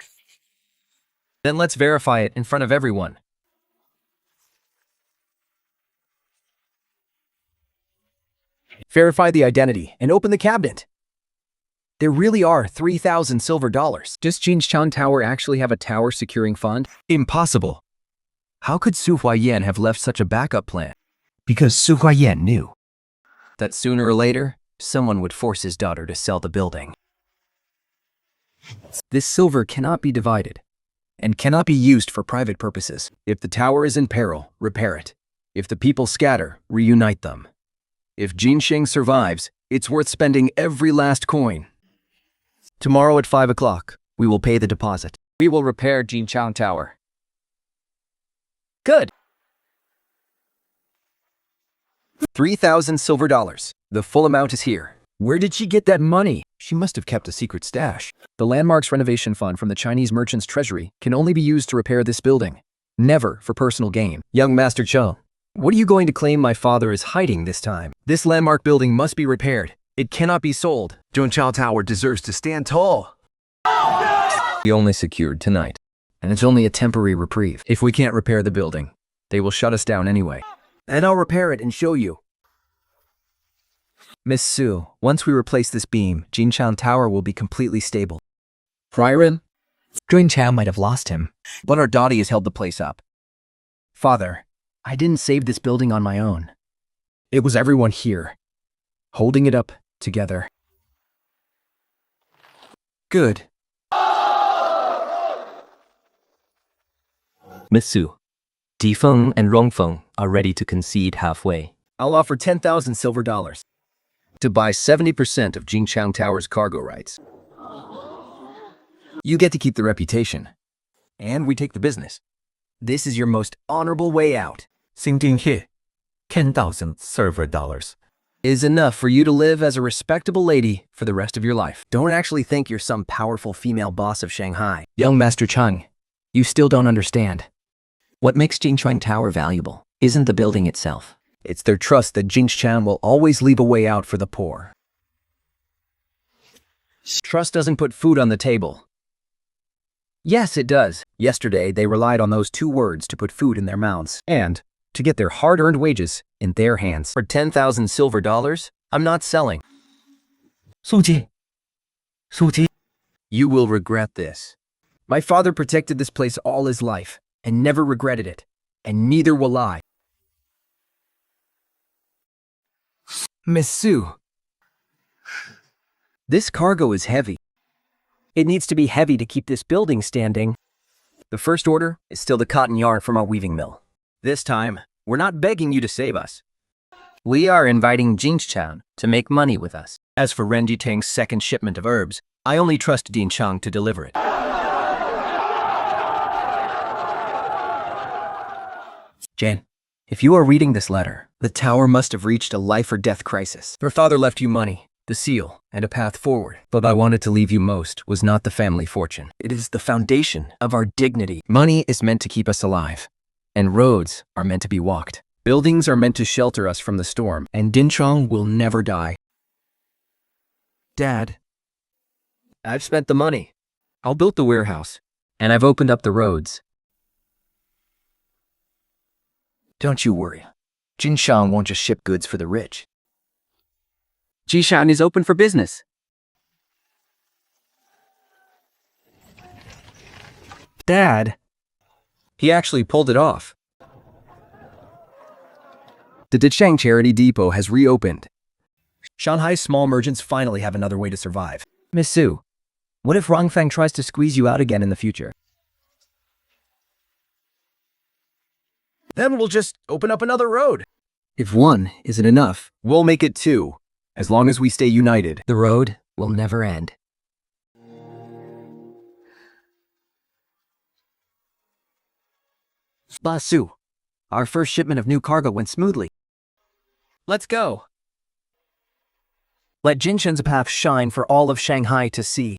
Then let's verify it in front of everyone. Verify the identity and open the cabinet. There really are 3,000 silver dollars. Does Jinchang Tower actually have a tower securing fund? Impossible. How could Su Huayan have left such a backup plan? Because Su Huayan knew that sooner or later, someone would force his daughter to sell the building. This silver cannot be divided and cannot be used for private purposes. If the tower is in peril, repair it. If the people scatter, reunite them. If Jinsheng survives, it's worth spending every last coin. tomorrow at 5 o'clock, we will pay the deposit. We will repair Jinchang Tower. Good. 3,000 silver dollars. The full amount is here. Where did she get that money? She must have kept a secret stash. The Landmarks Renovation Fund from the Chinese Merchants' Treasury can only be used to repair this building, never for personal gain. Young Master Cho, what are you going to claim my father is hiding this time? This landmark building must be repaired. It cannot be sold. Jinchang Tower deserves to stand tall. We only secured tonight. And it's only a temporary reprieve. If we can't repair the building, they will shut us down anyway. And I'll repair it and show you. Miss Su, once we replace this beam, Jinchang Tower will be completely stable. Fryren? Jinchang might have lost him. But our Dottie has held the place up. Father, I didn't save this building on my own. It was everyone here, holding it up together. Good. Miss Su, Difeng and Rongfeng are ready to concede halfway. I'll offer 10,000 silver dollars to buy 70% of Jinchang Tower's cargo rights. You get to keep the reputation, and we take the business. This is your most honorable way out. Xingding here, 10,000 silver dollars. Is enough for you to live as a respectable lady for the rest of your life. Don't actually think you're some powerful female boss of Shanghai. Young Master Cheng, you still don't understand. What makes Jinchang Tower valuable isn't the building itself. It's their trust that Jinchang will always leave a way out for the poor. Trust doesn't put food on the table. Yes, it does. Yesterday, they relied on those 2 words to put food in their mouths and to get their hard-earned wages in their hands. For 10,000 silver dollars, I'm not selling. Suji. You will regret this. My father protected this place all his life and never regretted it, and neither will I. Miss Su, this cargo is heavy. It needs to be heavy to keep this building standing. The first order is still the cotton yarn from our weaving mill. This time, we're not begging you to save us. We are inviting Jinchang to make money with us. As for Ren Jitang's second shipment of herbs, I only trust Jinchang to deliver it. Jan, if you are reading this letter, The tower must have reached a life or death crisis. Your father left you money, the seal, and a path forward. But I wanted to leave you most was not the family fortune. It is the foundation of our dignity. Money is meant to keep us alive, and roads are meant to be walked. Buildings are meant to shelter us from the storm, and Jinchang will never die. Dad, I've spent the money. I'll build the warehouse. And I've opened up the roads. don't you worry. Jinshan won't just ship goods for the rich. Jishan is open for business. Dad, He actually pulled it off. the Dichang Charity Depot has reopened. Shanghai's small merchants finally have another way to survive. Miss Su, what if Rongfeng tries to squeeze you out again in the future? Then we'll just open up another road. If one isn't enough, We'll make it two, as long as we stay united. The road will never end. Boss Su, our first shipment of new cargo went smoothly. Let's go. Let Jinshan's path shine for all of Shanghai to see.